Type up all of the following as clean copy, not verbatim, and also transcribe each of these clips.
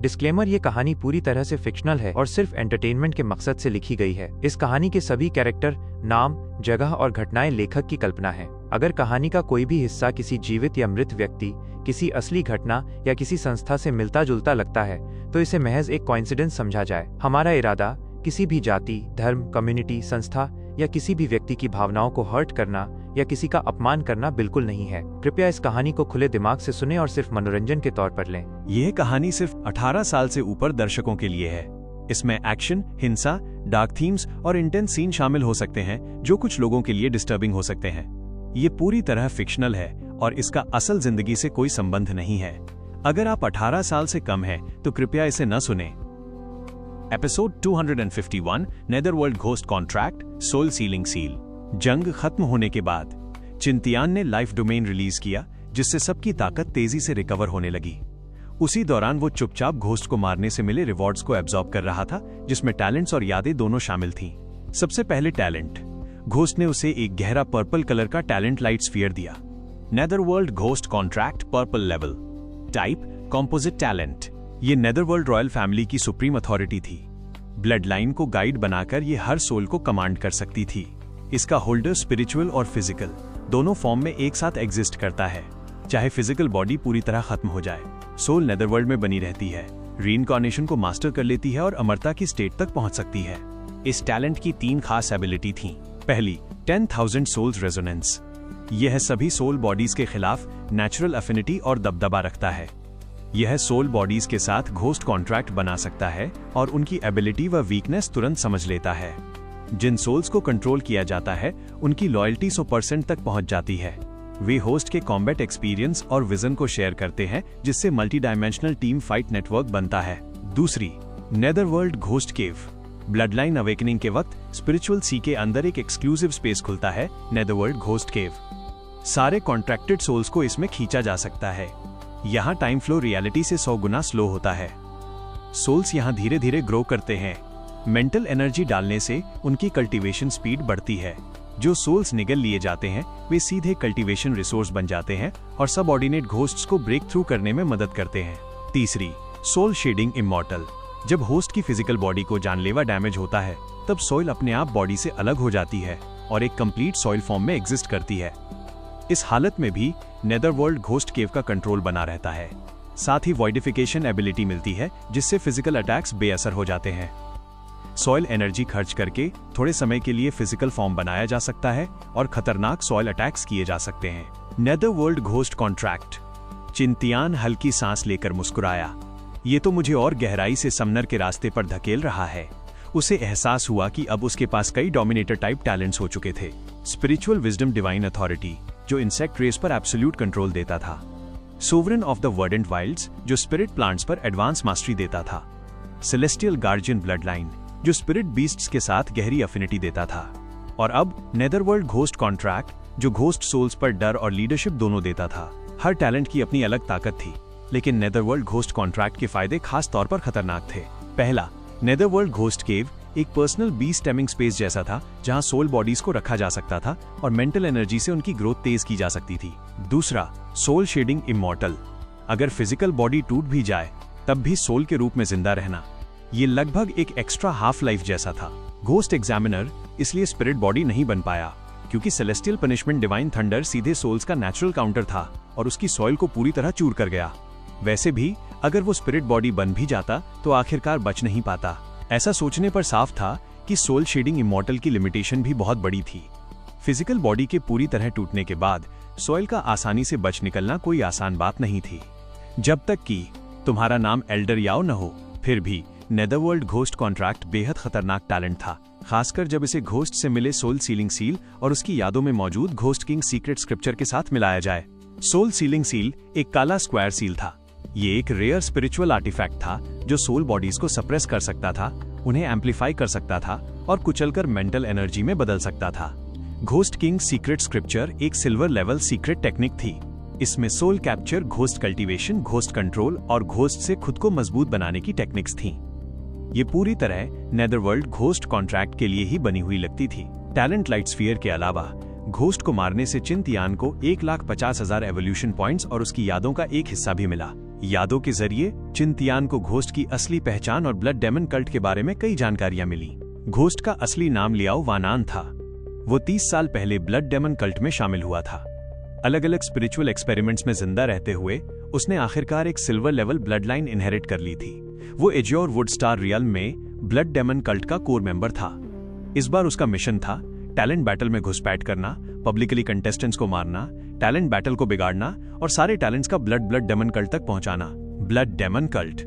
Disclaimer, ये कहानी पूरी तरह से फिक्शनल है और सिर्फ एंटरटेनमेंट के मकसद से लिखी गई है। इस कहानी के सभी कैरेक्टर, नाम, जगह और घटनाएं लेखक की कल्पना है। अगर कहानी का कोई भी हिस्सा किसी जीवित या मृत व्यक्ति, किसी असली घटना या किसी संस्था से मिलता जुलता लगता है तो इसे महज एक कोइंसिडेंस समझा जाए। हमारा इरादा किसी भी जाति, धर्म, कम्युनिटी, संस्था या किसी भी व्यक्ति की भावनाओं को हर्ट करना या किसी का अपमान करना बिल्कुल नहीं है। कृपया इस कहानी को खुले दिमाग से सुनें और सिर्फ मनोरंजन के तौर पर लें। यह कहानी सिर्फ 18 साल से ऊपर दर्शकों के लिए है। इसमें एक्शन, हिंसा, डार्क थीम्स और इंटेंस सीन शामिल हो सकते हैं जो कुछ लोगों के लिए डिस्टर्बिंग हो सकते हैं। ये पूरी तरह फिक्शनल है और इसका असल जिंदगी से कोई संबंध नहीं है। अगर आप 18 साल से कम हैं तो कृपया इसे न सुनें। Episode 251, netherworld ghost contract, soul sealing seal. जंग खत्म होने के बाद चिंतियान ने लाइफ डोमेन रिलीज किया, जिससे सबकी ताकत तेजी से रिकवर होने लगी। उसी दौरान वो चुपचाप घोस्ट को मारने से मिले रिवॉर्ड्स को एब्जॉर्ब कर रहा था, जिसमें टैलेंट्स और यादें दोनों शामिल थीं। सबसे पहले टैलेंट, घोस्ट ने उसे एक गहरा पर्पल कलर का टैलेंट लाइट स्फीयर दिया। Netherworld ghost contract, purple level. Type, composite talent. ये नेदरवर्ल्ड रॉयल फैमिली की सुप्रीम अथॉरिटी थी। ब्लड लाइन को गाइड बनाकर ये हर सोल को कमांड कर सकती थी। इसका होल्डर स्पिरिचुअल और फिजिकल दोनों फॉर्म में एक साथ एग्जिस्ट करता है। चाहे फिजिकल बॉडी पूरी तरह खत्म हो जाए, सोल नेदरवर्ल्ड में बनी रहती है, रीइंकार्नेशन को मास्टर कर लेती है और अमरता की स्टेट तक पहुंच सकती है। इस टैलेंट की 3 खास एबिलिटी थीं। पहली, 10,000 सोल्स रेजोनेंस। यह सभी सोल बॉडीज के खिलाफ नेचुरल अफिनिटी और दबदबा रखता है। यह सोल बॉडीज के साथ घोस्ट कॉन्ट्रैक्ट बना सकता है और उनकी एबिलिटी व वीकनेस तुरंत समझ लेता है। जिन सोल्स को कंट्रोल किया जाता है उनकी लॉयल्टी 100% तक पहुंच जाती है। वे होस्ट के कॉम्बैट एक्सपीरियंस और विजन को शेयर करते हैं, जिससे multi dimensional team fight network बनता है। दूसरी, नेदरवर्ल्ड घोस्ट केव। ब्लड लाइन अवेकनिंग के वक्त स्पिरिचुअल सी के अंदर एक एक्सक्लूसिव स्पेस खुलता है, नेदरवर्ल्ड घोस्ट केव। सारे कॉन्ट्रैक्टेड सोल्स को इसमें खींचा जा सकता है। यहाँ टाइम फ्लो रियलिटी से 100 गुना स्लो होता है। सोल्स यहाँ धीरे धीरे ग्रो करते हैं। मेंटल एनर्जी डालने से उनकी कल्टीवेशन स्पीड बढ़ती है। जो सोल्स निगल लिए जाते हैं वे सीधे कल्टीवेशन रिसोर्स बन जाते हैं और सबऑर्डिनेट घोस्ट्स को ब्रेक थ्रू करने में मदद करते हैं। तीसरी, सोल शेडिंग इमॉर्टल। जब होस्ट की फिजिकल बॉडी को जानलेवा डैमेज होता है तब सोल अपने आप बॉडी से अलग हो जाती है और एक कंप्लीट सॉइल फॉर्म में एग्जिस्ट करती है। इस हालत में भी नेदरवर्ल्ड घोस्ट केव का कंट्रोल बना रहता है। साथ ही वॉइडिफिकेशन एबिलिटी मिलती है, जिससे फिजिकल अटैक्स बेअसर हो जाते हैं। सॉइल एनर्जी खर्च करके थोड़े समय के लिए फिजिकल फॉर्म बनाया जा सकता है और खतरनाक सॉइल अटैक्स किए जा सकते हैं। नेदरवर्ल्ड घोस्ट कॉन्ट्रैक्ट। चिंतियान हल्की सांस लेकर मुस्कुराया। ये तो मुझे और गहराई से समनर के रास्ते पर धकेल रहा है। उसे एहसास हुआ कि अब उसके पास कई डोमिनेटर टाइप टैलेंट्स हो चुके थे। स्पिरिचुअल विजडम, डिवाइन अथॉरिटी, जो इंसेक्ट रेस पर एब्सोल्यूट कंट्रोल देता था। सोवरेन ऑफ द वर्डेंट वाइल्ड्स, जो स्पिरिट प्लांट्स पर एडवांस मास्टरी देता था। सेलेस्टियल गार्जियन ब्लड लाइन, जो स्पिरिट बीस्ट्स के साथ गहरी अफिनिटी देता था। और अब नेदरवर्ल्ड घोस्ट कॉन्ट्रैक्ट, जो घोस्ट सोल्स पर डर और लीडरशिप दोनों देता था। हर टैलेंट की अपनी अलग ताकत थी, लेकिन नेदरवर्ल्ड घोस्ट कॉन्ट्रैक्ट के फायदे खास तौर पर खतरनाक थे। पहला, नेदरवर्ल्ड घोस्ट केव एक पर्सनल बी स्टेमिंग स्पेस जैसा था, जहां सोल बॉडीज को रखा जा सकता था और मेंटल एनर्जी से उनकी ग्रोथ तेज की जा सकती थी। दूसरा, सोल शेडिंग इमॉर्टल। अगर फिजिकल बॉडी टूट भी जाए तब भी सोल के रूप में जिंदा रहना। ये लगभग एक एक्स्ट्रा हाफ लाइफ जैसा था। घोस्ट एग्जामिनर इसलिए स्पिरिट बॉडी नहीं बन पाया क्योंकि सेलेस्टियल पनिशमेंट डिवाइन थंडर सीधे सोल्स का नेचुरल काउंटर था और उसकी सॉइल को पूरी तरह चूर कर गया। वैसे भी अगर वो स्पिरिट बॉडी बन भी जाता तो आखिरकार बच नहीं पाता। ऐसा सोचने पर साफ था कि सोल शेडिंग इमॉर्टल की लिमिटेशन भी बहुत बड़ी थी। फिजिकल बॉडी के पूरी तरह टूटने के बाद सॉइल का आसानी से बच निकलना कोई आसान बात नहीं थी, जब तक कि तुम्हारा नाम एल्डर याओ न हो। फिर भी नेदरवर्ल्ड घोस्ट कॉन्ट्रैक्ट बेहद खतरनाक टैलेंट था, खासकर जब इसे घोस्ट से मिले सोल सीलिंग सील और उसकी यादों में मौजूद घोस्ट किंग सीक्रेट स्क्रिप्चर के साथ मिलाया जाए। सोल सीलिंग सील एक काला स्क्वायर सील था। ये एक रेयर स्पिरिचुअल आर्टिफैक्ट था जो सोल बॉडीज को सप्रेस कर सकता था, उन्हें एम्पलीफाई कर सकता था और कुचलकर मेंटल एनर्जी में बदल सकता था। घोस्ट किंग सीक्रेट स्क्रिप्चर एक सिल्वर लेवल सीक्रेट टेक्निक थी। इसमें soul capture, ghost cultivation, ghost control और घोस्ट से खुद को मजबूत बनाने की टेक्निक्स थीं। ये पूरी तरह नेदरवर्ल्ड घोस्ट कॉन्ट्रैक्ट के लिए ही बनी हुई लगती थी। टैलेंट लाइट स्फीयर के अलावा घोस्ट को मारने से चिंतियान को 1,50,000 एवोल्यूशन पॉइंट्स और उसकी यादों का एक हिस्सा भी मिला। यादों के जरिए चिंतियान को घोस्ट की असली पहचान और ब्लड डेमन कल्ट के बारे में कई जानकारियां मिली। घोस्ट का असली नाम लियाओ वानान था। वो 30 साल पहले ब्लड डेमन कल्ट में शामिल हुआ था। अलग अलग स्पिरिचुअल एक्सपेरिमेंट्स में जिंदा रहते हुए उसने आखिरकार एक silver level blood line inherit कर ली थी। वो एज्योर वुडस्टार रियल में ब्लड डेमन कल्ट का कोर मेंबर था। इस बार उसका मिशन था टैलेंट बैटल में घुसपैठ करना, पब्लिकली कंटेस्टेंट्स को मारना, टैलेंट बैटल को बिगाड़ना और सारे टैलेंट्स का ब्लड डेमन कल्ट तक पहुंचाना। Blood daemon cult.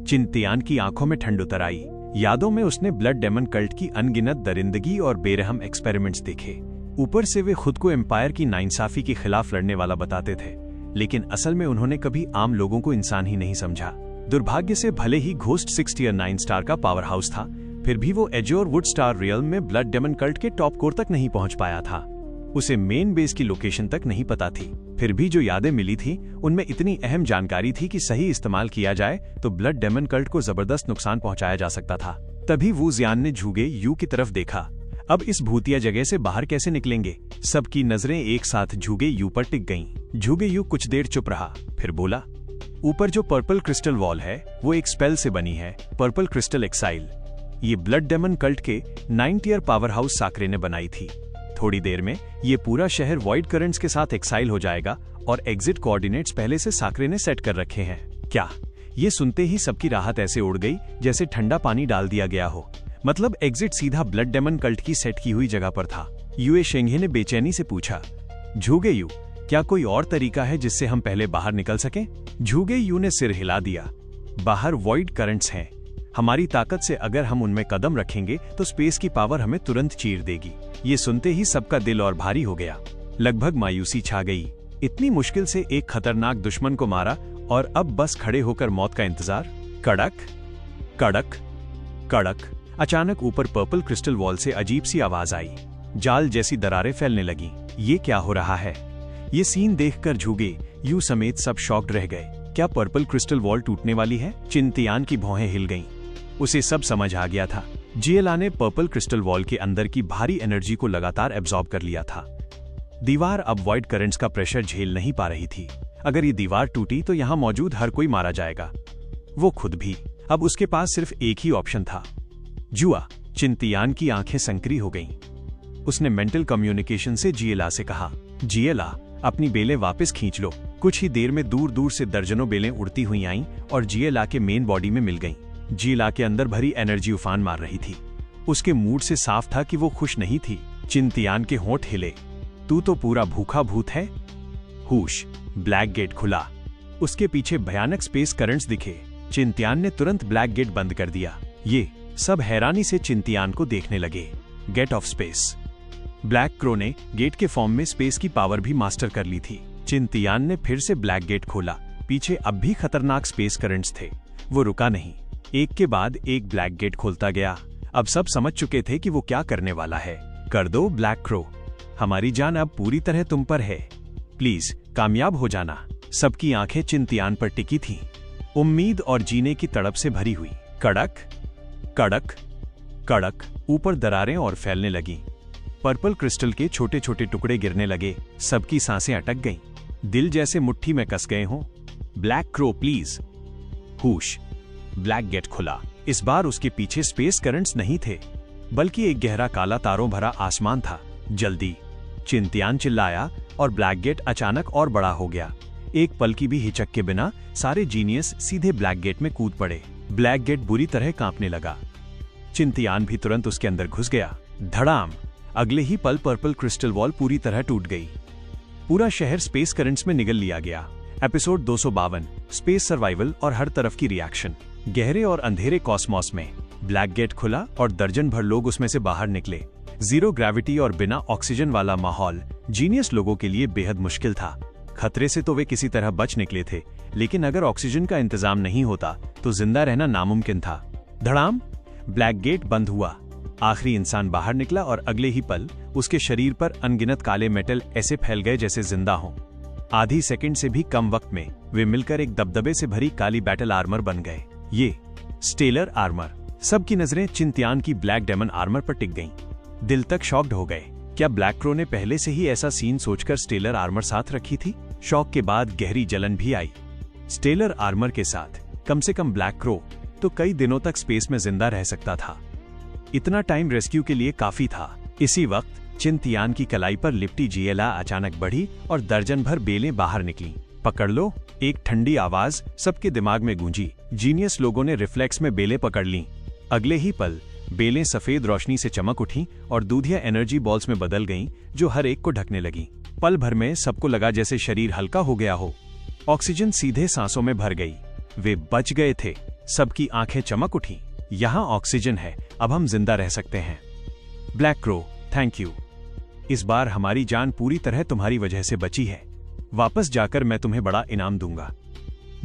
चिंतियान की आंखों में ठंड उतर आई। यादों में उसने ब्लड डेमन कल्ट की अनगिनत दरिंदगी और बेरहम एक्सपेरिमेंट्स देखे। ऊपर से वे खुद को एम्पायर की नाइंसाफी के खिलाफ लड़ने वाला बताते थे, लेकिन असल में उन्होंने कभी आम लोगों को इंसान ही नहीं समझा। दुर्भाग्य से भले ही घोस्ट 6 टियर 9 स्टार का पावर हाउस था, फिर भी वो एज्योर वुडस्टार रियल्म में ब्लड डेमन कल्ट के टॉप कोर तक नहीं पहुंच पाया था। उसे मेन बेस की लोकेशन तक नहीं पता थी। फिर भी जो यादें मिली थी उनमें इतनी अहम जानकारी थी कि सही इस्तेमाल किया जाए तो ब्लड डेमन कल्ट को जबरदस्त नुकसान पहुंचाया जा सकता था। तभी वू जियान ने झुगे यू की तरफ देखा। अब इस भूतिया जगह से बाहर कैसे निकलेंगे? सबकी नजरें एक साथ झुगे यू पर टिक गईं। झुगे यू कुछ देर चुप रहा, फिर बोला, ऊपर जो पर्पल क्रिस्टल वॉल है वो एक स्पेल से बनी है, पर्पल क्रिस्टल एक्साइल। ये ब्लड डेमन कल्ट के 9 टियर पावर हाउस साकरे ने बनाई थी। थोड़ी देर में ये पूरा शहर वॉइड करंट्स के साथ एक्साइल हो जाएगा और एग्जिट कोऑर्डिनेट्स पहले से साकरे ने सेट कर रखे हैं। क्या? ये सुनते ही सबकी राहत ऐसे उड़ गई जैसे ठंडा पानी डाल दिया गया हो। मतलब एग्जिट सीधा ब्लड डेमन कल्ट की सेट की हुई जगह पर था। यूए शेंघे ने बेचैनी से पूछा, झुगे यू, क्या कोई और तरीका है जिससे हम पहले बाहर निकल सकें? झुगे यू ने सिर हिला दिया। बाहर वॉइड करंट्स हैं। हमारी ताकत से अगर हम उनमें कदम रखेंगे तो स्पेस की पावर हमें तुरंत चीर देगी। ये सुनते ही सबका दिल और भारी हो गया। लगभग मायूसी छा गई। इतनी मुश्किल से एक खतरनाक दुश्मन को मारा और अब बस खड़े होकर मौत का इंतजार। कड़क कड़क कड़क। अचानक ऊपर पर्पल क्रिस्टल वॉल से अजीब सी आवाज आई। जाल जैसी दरारें फैलने लगी। ये क्या हो रहा है? ये सीन देखकर झुगे यू समेत सब शॉक्ड रह गए। क्या पर्पल क्रिस्टल वॉल टूटने वाली है? चिंतियान की भौहें हिल गईं। उसे सब समझ आ गया था। जीएलए ने पर्पल क्रिस्टल वॉल के अंदर की भारी एनर्जी को लगातार एब्जॉर्ब कर लिया था। दीवार अब वॉइड करंट्स का प्रेशर झेल नहीं पा रही थी। अगर ये दीवार टूटी तो यहाँ मौजूद हर कोई मारा जाएगा, वो खुद भी। अब उसके पास सिर्फ एक ही ऑप्शन था, जुआ। चिंतियान की आंखें संकरी हो गईं। उसने मेंटल कम्युनिकेशन से जीएलए से कहा, जीएलए, अपनी बेलें वापस खींच लो। कुछ ही देर में दूर दूर से दर्जनों बेलें उड़ती हुई आईं और जीएलए के मेन बॉडी में मिल गईं। जीएलए के अंदर भरी एनर्जी उफान मार रही थी। उसके मूड से साफ था कि वो खुश नहीं थी। चिंतियान के होंठ हिले। तू तो पूरा भूखा भूत है। हुश। ब्लैक गेट खुला। उसके पीछे भयानक स्पेस करंट्स दिखे। चिंतियान ने तुरंत ब्लैक गेट बंद कर दिया। ये सब हैरानी से चिंतियान को देखने लगे। Gate of space. Black crow ने गेट के फॉर्म में स्पेस की पावर भी मास्टर कर ली थी। चिंतियान ने फिर से ब्लैक गेट खोला। पीछे अब भी खतरनाक स्पेस करंट्स थे। वो रुका नहीं। एक के बाद एक ब्लैक गेट खोलता गया। अब सब समझ चुके थे कि वो क्या करने वाला है। कर दो ब्लैक क्रो, हमारी जान अब पूरी तरह तुम पर है। प्लीज कामयाब हो जाना। सबकी आंखें चिंतियान पर टिकी थीं, उम्मीद और जीने की तड़प से भरी हुई। कड़क कड़क कड़क। ऊपर दरारें और फैलने लगीं। पर्पल क्रिस्टल के छोटे छोटे टुकड़े गिरने लगे। सबकी सांसें अटक गईं। दिल जैसे मुट्ठी में कस गए हों। Black crow please. Hush. Black gate खुला। इस बार उसके पीछे स्पेस करंट्स नहीं थे, बल्कि एक गहरा काला तारों भरा आसमान था। जल्दी। चिंतियान चिल्लाया और ब्लैक गेट अचानक और बड़ा हो गया। एक पल की भी हिचक के बिना सारे जीनियस सीधे ब्लैक गेट में कूद पड़े। ब्लैक गेट बुरी तरह कांपने लगा। चिंतियान भी तुरंत उसके अंदर घुस गया। धड़ाम। अगले ही पल पर्पल क्रिस्टल वॉल पूरी तरह टूट गई। पूरा शहर स्पेस करंट्स में निगल लिया गया। एपिसोड 252, स्पेस सर्वाइवल और हर तरफ की रिएक्शन। गहरे और अंधेरे कॉस्मोस में ब्लैक गेट खुला और दर्जन भर लोग उसमें से बाहर निकले। जीरो ग्रेविटी और बिना ऑक्सीजन वाला माहौल जीनियस लोगों के लिए बेहद मुश्किल था। खतरे से तो वे किसी तरह बच निकले थे, लेकिन अगर ऑक्सीजन का इंतजाम नहीं होता तो जिंदा रहना नामुमकिन था। धड़ाम। ब्लैक गेट बंद हुआ। आखिरी इंसान बाहर निकला और अगले ही पल उसके शरीर पर अनगिनत काले मेटल ऐसे फैल गए जैसे जिंदा हों। आधी सेकंड से भी कम वक्त में वे मिलकर एक दबदबे से भरी काली बैटल आर्मर बन गए। ये स्टेलर आर्मर। सबकी नजरें चिंतियान की ब्लैक डेमन आर्मर पर टिक गईं। दिल तक शॉक्ड हो गए। क्या ब्लैक क्रो ने पहले से ही ऐसा सीन सोचकर स्टेलर आर्मर साथ रखी थी? शॉक के बाद गहरी जलन भी आई। स्टेलर आर्मर के साथ कम से कम ब्लैक क्रो तो कई दिनों तक स्पेस में जिंदा रह सकता था। इतना टाइम रेस्क्यू के लिए काफी था। इसी वक्त चिंतियान की कलाई पर लिपटी जिएला अचानक बढ़ी और दर्जन भर बेलें बाहर निकली। पकड़ लो, एक ठंडी आवाज सबके दिमाग में गूंजी। जीनियस लोगों ने रिफ्लेक्स में बेलें पकड़ लीं। अगले ही पल बेलें सफेद रोशनी से चमक उठीं और दूधिया एनर्जी बॉल्स में बदल गईं, जो हर एक को ढकने लगीं। पल भर में सबको लगा जैसे शरीर हल्का हो गया हो। ऑक्सीजन सीधे सांसों में भर गई। वे बच गए थे। सबकी आंखें चमक उठीं। यहाँ ऑक्सीजन है, अब हम जिंदा रह सकते हैं। Black crow, thank you. इस बार हमारी जान पूरी तरह तुम्हारी वजह से बची है। वापस जाकर मैं तुम्हें बड़ा इनाम दूंगा।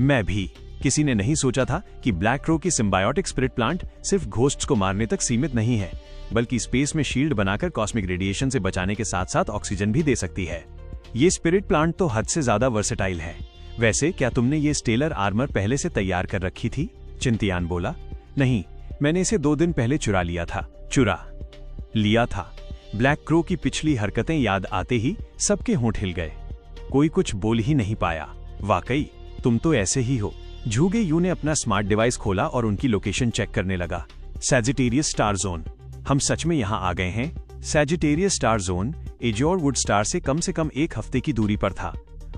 मैं भी। किसी ने नहीं सोचा था कि ब्लैक क्रो की सिम्बायोटिक स्पिरिट प्लांट सिर्फ घोस्ट्स को मारने तक सीमित नहीं है, बल्कि स्पेस में शील्ड बनाकर कॉस्मिक रेडिएशन से बचाने के साथ साथ ऑक्सीजन भी दे सकती है। ये स्पिरिट प्लांट तो हद से ज्यादा वर्सेटाइल है। वैसे क्या तुमने ये स्टेलर आर्मर पहले से तैयार कर रखी थी? चिंतियान बोला। नहीं, मैंने इसे 2 दिन पहले चुरा लिया था। चुरा लिया था। ब्लैक क्रो की पिछली हरकतें याद आते ही सबके होंठ हिल गए। कोई कुछ बोल ही नहीं पाया। वाकई तुम तो ऐसे ही हो। झूगे यू ने अपना स्मार्ट डिवाइस खोला और उनकी लोकेशन चेक करने लगा। Sagittarius star zone. हम सच में यहाँ आ गए हैं। Sagittarius star zone एजोर would star से कम 1 हफ्ते की दूरी पर था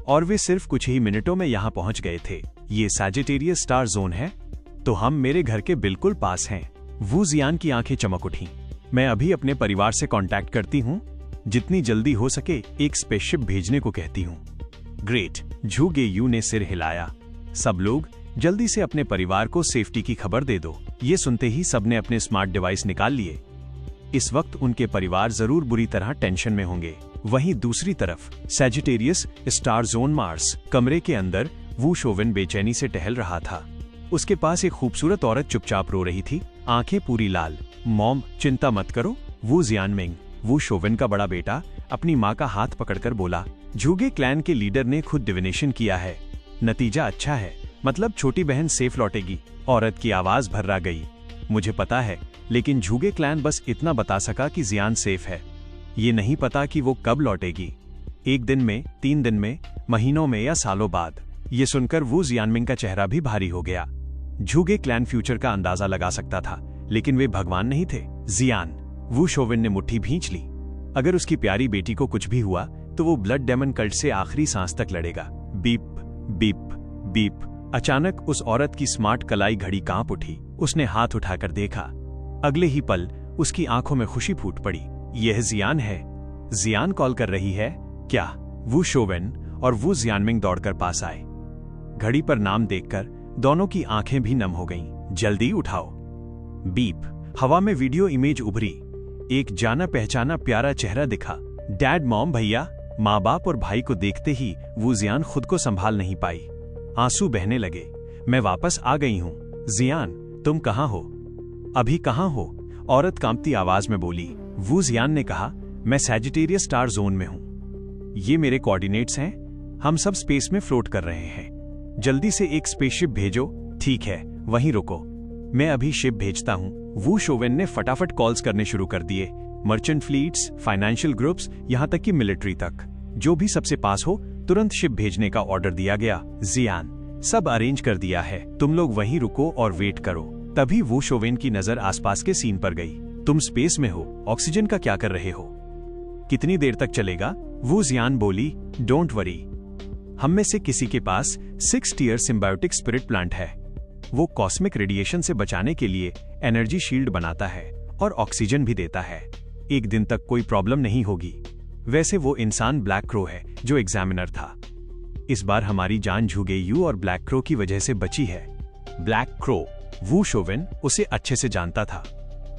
और वे सिर्फ कुछ ही मिनटों में यहाँ पहुंच गए थे। ये सैजिटेरियस स्टार जोन है तो हम मेरे घर के बिल्कुल पास हैं। वू जियान की आंखें चमक उठीं। मैं अभी अपने परिवार से कांटेक्ट करती हूँ। जितनी जल्दी हो सके एक स्पेसशिप भेजने को कहती हूँ। ग्रेट, झूगे यू ने सिर हिलाया। सब लोग जल्दी से अपने परिवार को सेफ्टी की खबर दे दो। ये सुनते ही सबने अपने स्मार्ट डिवाइस निकाल लिए। इस वक्त उनके परिवार जरूर बुरी तरह टेंशन में होंगे। वहीं दूसरी तरफ सैजिटेरियस स्टार जोन मार्स कमरे के अंदर वू शोवेन बेचैनी से टहल रहा था। उसके पास एक खूबसूरत औरत चुपचाप रो रही थी, आंखें पूरी लाल। मॉम, चिंता मत करो। वू जियानमिंग, वू शोवेन का बड़ा बेटा, अपनी माँ का हाथ पकड़कर बोला। झूगे क्लैन के लीडर ने खुद डिविनेशन किया है। नतीजा अच्छा है, मतलब छोटी बहन सेफ लौटेगी। औरत की आवाज भर्रा गई। मुझे पता है, लेकिन झूगे क्लैन बस इतना बता सका कि जियान सेफ है। ये नहीं पता कि वो कब लौटेगी। 1 दिन में, 3 दिन में, महीनों में या सालों बाद। ये सुनकर वू जियानमिंग का चेहरा भी भारी हो गया। झूगे क्लैन फ्यूचर का अंदाजा लगा सकता था, लेकिन वे भगवान नहीं थे। जियान, वू शोवेन ने मुट्ठी भींच ली। अगर उसकी प्यारी बेटी को कुछ भी हुआ तो वो ब्लड डेमन कल्ट से आखिरी सांस तक लड़ेगा। Beep beep beep. अचानक उस औरत की स्मार्ट कलाई घड़ी कांप उठी। उसने हाथ उठाकर देखा। अगले ही पल उसकी आंखों में खुशी फूट पड़ी। यह जियान है। जियान कॉल कर रही है क्या? वू शोवेन और वू जियानमिंग दौड़कर पास आए। घड़ी पर नाम देखकर दोनों की आंखें भी नम हो गईं। जल्दी उठाओ। बीप। हवा में वीडियो इमेज उभरी। एक जाना पहचाना प्यारा चेहरा दिखा। डैड, मॉम, भैया। माँ बाप और भाई को देखते ही वू जियान खुद को संभाल नहीं पाई। आंसू बहने लगे। मैं वापस आ गई हूँ। जियान, तुम कहाँ हो? अभी कहाँ हो? औरत कांपती आवाज में बोली। वू जियान ने कहा, मैं सैजिटेरियस स्टार जोन में हूँ। ये मेरे कोऑर्डिनेट्स हैं। हम सब स्पेस में फ्लोट कर रहे हैं। जल्दी से एक स्पेसशिप भेजो। ठीक है, वहीं रुको, मैं अभी शिप भेजता हूँ। वू शोवेन ने फटाफट कॉल्स करने शुरू कर दिए। मर्चेंट फ्लीट्स, फाइनेंशियल ग्रुप्स, यहाँ तक कि मिलिट्री तक। जो भी सबसे पास हो तुरंत शिप भेजने का ऑर्डर दिया गया। जियान, सब अरेंज कर दिया है, तुम लोग वहीं रुको और वेट करो। तभी वू शोवेन की नजर आसपास के सीन पर गई। तुम स्पेस में हो, ऑक्सीजन का क्या कर रहे हो? कितनी देर तक चलेगा? वू जियान बोली। डोंट वरी, हम में से किसी के पास 6 टियर सिम्बायोटिक स्पिरिट प्लांट है। वो कॉस्मिक रेडिएशन से बचाने के लिए एनर्जी शील्ड बनाता है और ऑक्सीजन भी देता है। 1 दिन तक कोई प्रॉब्लम नहीं होगी। वैसे वो इंसान ब्लैक क्रो है जो एग्जामिनर था। इस बार हमारी जान झूगे यू और ब्लैक क्रो की वजह से बची है। ब्लैक क्रो, वू शोवेन उसे अच्छे से जानता था।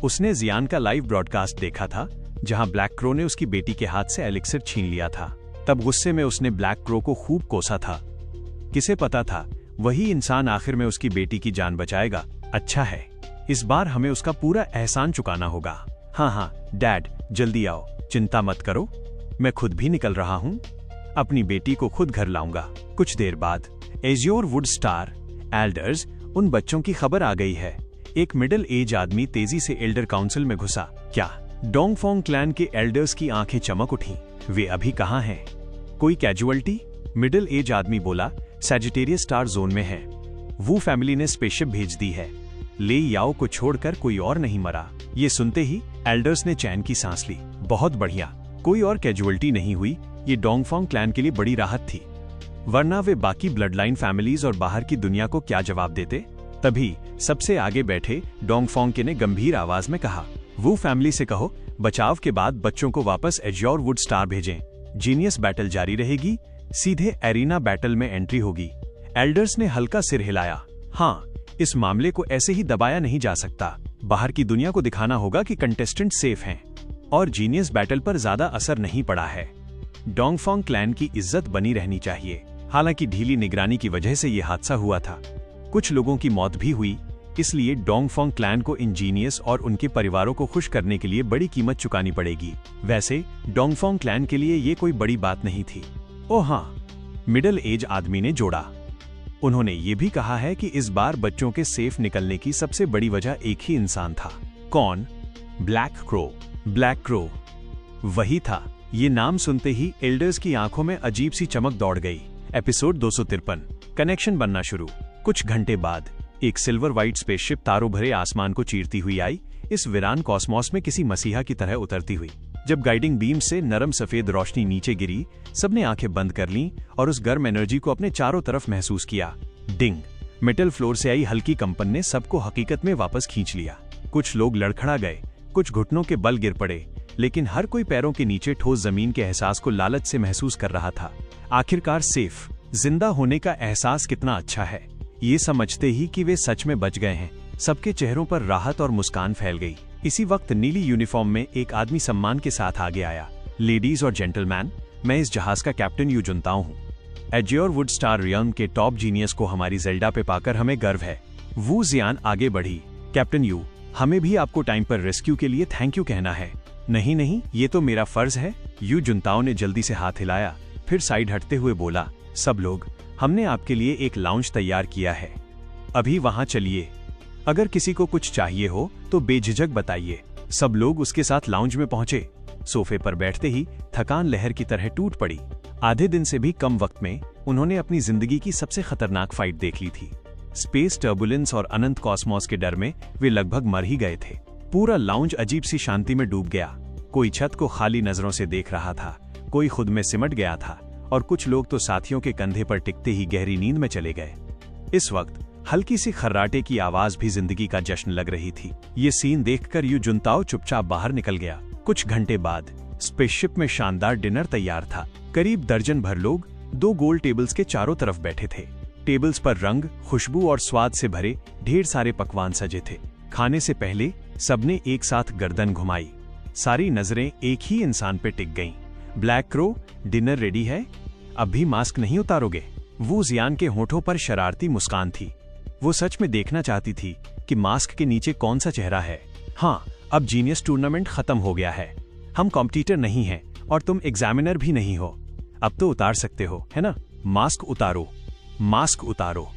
उसने जियान का लाइव ब्रॉडकास्ट देखा था जहां ब्लैक क्रो ने उसकी बेटी के हाथ से एलिक्सर छीन लिया था। तब गुस्से में उसने ब्लैक क्रो को खूब कोसा था। किसे पता था वही इंसान आखिर में उसकी बेटी की जान बचाएगा। अच्छा है, इस बार हमें उसका पूरा एहसान चुकाना होगा। हाँ, डैड, जल्दी आओ, चिंता मत करो, मैं खुद भी निकल रहा हूँ। अपनी बेटी को खुद घर लाऊंगा। कुछ देर बाद एज्योर वुड स्टार एल्डर्स, उन बच्चों की खबर आ गई है। एक मिडिल एज आदमी तेजी से एल्डर काउंसिल में घुसा। क्या? डोंगफोंग क्लैन के एल्डर्स की आंखें चमक उठी। वे अभी कहाँ हैं? कोई कैजुअल्टी? मिडिल एज आदमी बोला। सैजिटेरियस स्टार जोन में है। वू फैमिली ने स्पेसशिप भेज दी है। ले याओ को छोड़कर कोई और नहीं मरा। ये सुनते ही एल्डर्स ने चैन की सांस ली। बहुत बढ़िया, कोई और कैजुअल्टी नहीं हुई। ये डोंगफोंग क्लैन के लिए बड़ी राहत थी, वरना वे बाकी ब्लडलाइन फैमिलीज और बाहर की दुनिया को क्या जवाब देते। तभी सबसे आगे बैठे डोंगफोंग के ने गंभीर आवाज में कहा, वू फैमिली से कहो बचाव के बाद बच्चों को वापस एज्योर वुड स्टार भेजें। जीनियस बैटल जारी रहेगी, सीधे एरिना बैटल में एंट्री होगी। एल्डर्स ने हल्का सिर हिलाया। हाँ, इस मामले को ऐसे ही दबाया नहीं जा सकता। बाहर की दुनिया को दिखाना होगा कि कंटेस्टेंट सेफ हैं और जीनियस बैटल पर ज्यादा असर नहीं पड़ा है। डोंगफोंग क्लैन की इज्जत बनी रहनी चाहिए। हालांकि ढीली निगरानी की वजह से यह हादसा हुआ था। कुछ लोगों की मौत भी हुई, इसलिए डोंगफोंग क्लैन को इन जीनियस और उनके परिवारों को खुश करने के लिए बड़ी कीमत चुकानी पड़ेगी। वैसे डोंगफोंग क्लैन के लिए ये कोई बड़ी बात नहीं थी। ओह हाँ, मिडिल एज आदमी ने जोड़ा। उन्होंने ये भी कहा है कि इस बार बच्चों के सेफ निकलने की सबसे बड़ी वजह एक ही इंसान था। कौन? Black crow. ब्लैक क्रो वही था। ये नाम सुनते ही एल्डर्स की आंखों में अजीब सी चमक दौड़ गई। एपिसोड 253, कनेक्शन बनना शुरू। कुछ घंटे बाद एक सिल्वर व्हाइट स्पेसशिप तारों भरे आसमान को चीरती हुई आई, इस वीरान कॉस्मोस में किसी मसीहा की तरह उतरती हुई। जब गाइडिंग बीम से नरम सफेद रोशनी नीचे गिरी, सबने आंखें बंद कर लीं और उस गर्म एनर्जी को अपने चारों तरफ महसूस किया। डिंग! मेटल फ्लोर से आई हल्की कंपन ने सबको हकीकत में वापस खींच लिया। कुछ लोग लड़खड़ा गए, कुछ घुटनों के बल गिर पड़े, लेकिन हर कोई पैरों के नीचे ठोस जमीन के एहसास को लालच से महसूस कर रहा था। आखिरकार सेफ, जिंदा होने का एहसास कितना अच्छा है। ये समझते ही कि वे सच में बच गए हैं, सबके चेहरों पर राहत और मुस्कान फैल गई। इसी वक्त नीली यूनिफॉर्म में एक आदमी सम्मान के साथ आगे आया। लेडीज और जेंटलमैन, मैं इस जहाज का कैप्टन यू जुनताओ हूँ। एज्योर वुड स्टार रियल्म के टॉप जीनियस को हमारी ज़ेल्डा पे पाकर हमें गर्व है। वू जियान आगे बढ़ी। कैप्टन यू, हमें भी आपको टाइम पर रेस्क्यू के लिए थैंक यू कहना है। नहीं नहीं, ये तो मेरा फर्ज है। यू जुनताओ ने जल्दी से हाथ हिलाया, फिर साइड हटते हुए बोला, सब लोग, हमने आपके लिए एक लाउंज तैयार किया है, अभी वहां चलिए। अगर किसी को कुछ चाहिए हो तो बेझिझक बताइए। सब लोग उसके साथ लाउंज में पहुंचे। सोफे पर बैठते ही थकान लहर की तरह टूट पड़ी। आधे दिन से भी कम वक्त में उन्होंने अपनी जिंदगी की सबसे खतरनाक फाइट देख ली थी। स्पेस टर्बुलेंस और अनंत कॉस्मोस के डर में वे लगभग मर ही गए थे। पूरा लाउंज अजीब सी शांति में डूब गया। कोई छत को खाली नजरों से देख रहा था, कोई खुद में सिमट गया था और कुछ लोग तो साथियों के कंधे पर टिकते ही गहरी नींद में चले गए। इस वक्त हल्की सी खर्राटे की आवाज भी जिंदगी का जश्न लग रही थी। ये सीन देखकर यू जुनताओ चुपचाप बाहर निकल गया। कुछ घंटे बाद स्पेसशिप में शानदार डिनर तैयार था। करीब दर्जन भर लोग 2 गोल टेबल्स के चारों तरफ बैठे थे। टेबल्स पर रंग, खुशबू और स्वाद से भरे ढेर सारे पकवान सजे थे। खाने से पहले सबने एक साथ गर्दन घुमाई। सारी नजरें एक ही इंसान पे टिक गईं। ब्लैक क्रो, डिनर रेडी है? अब भी मास्क नहीं उतारोगे? वू जियान के होठों पर शरारती मुस्कान थी। वो सच में देखना चाहती थी कि मास्क के नीचे कौन सा चेहरा है। हाँ, अब जीनियस टूर्नामेंट खत्म हो गया है। हम कॉम्पिटिटर नहीं हैं और तुम एग्जामिनर भी नहीं हो। अब तो उतार सकते हो, है ना? मास्क उतारो, मास्क उतारो,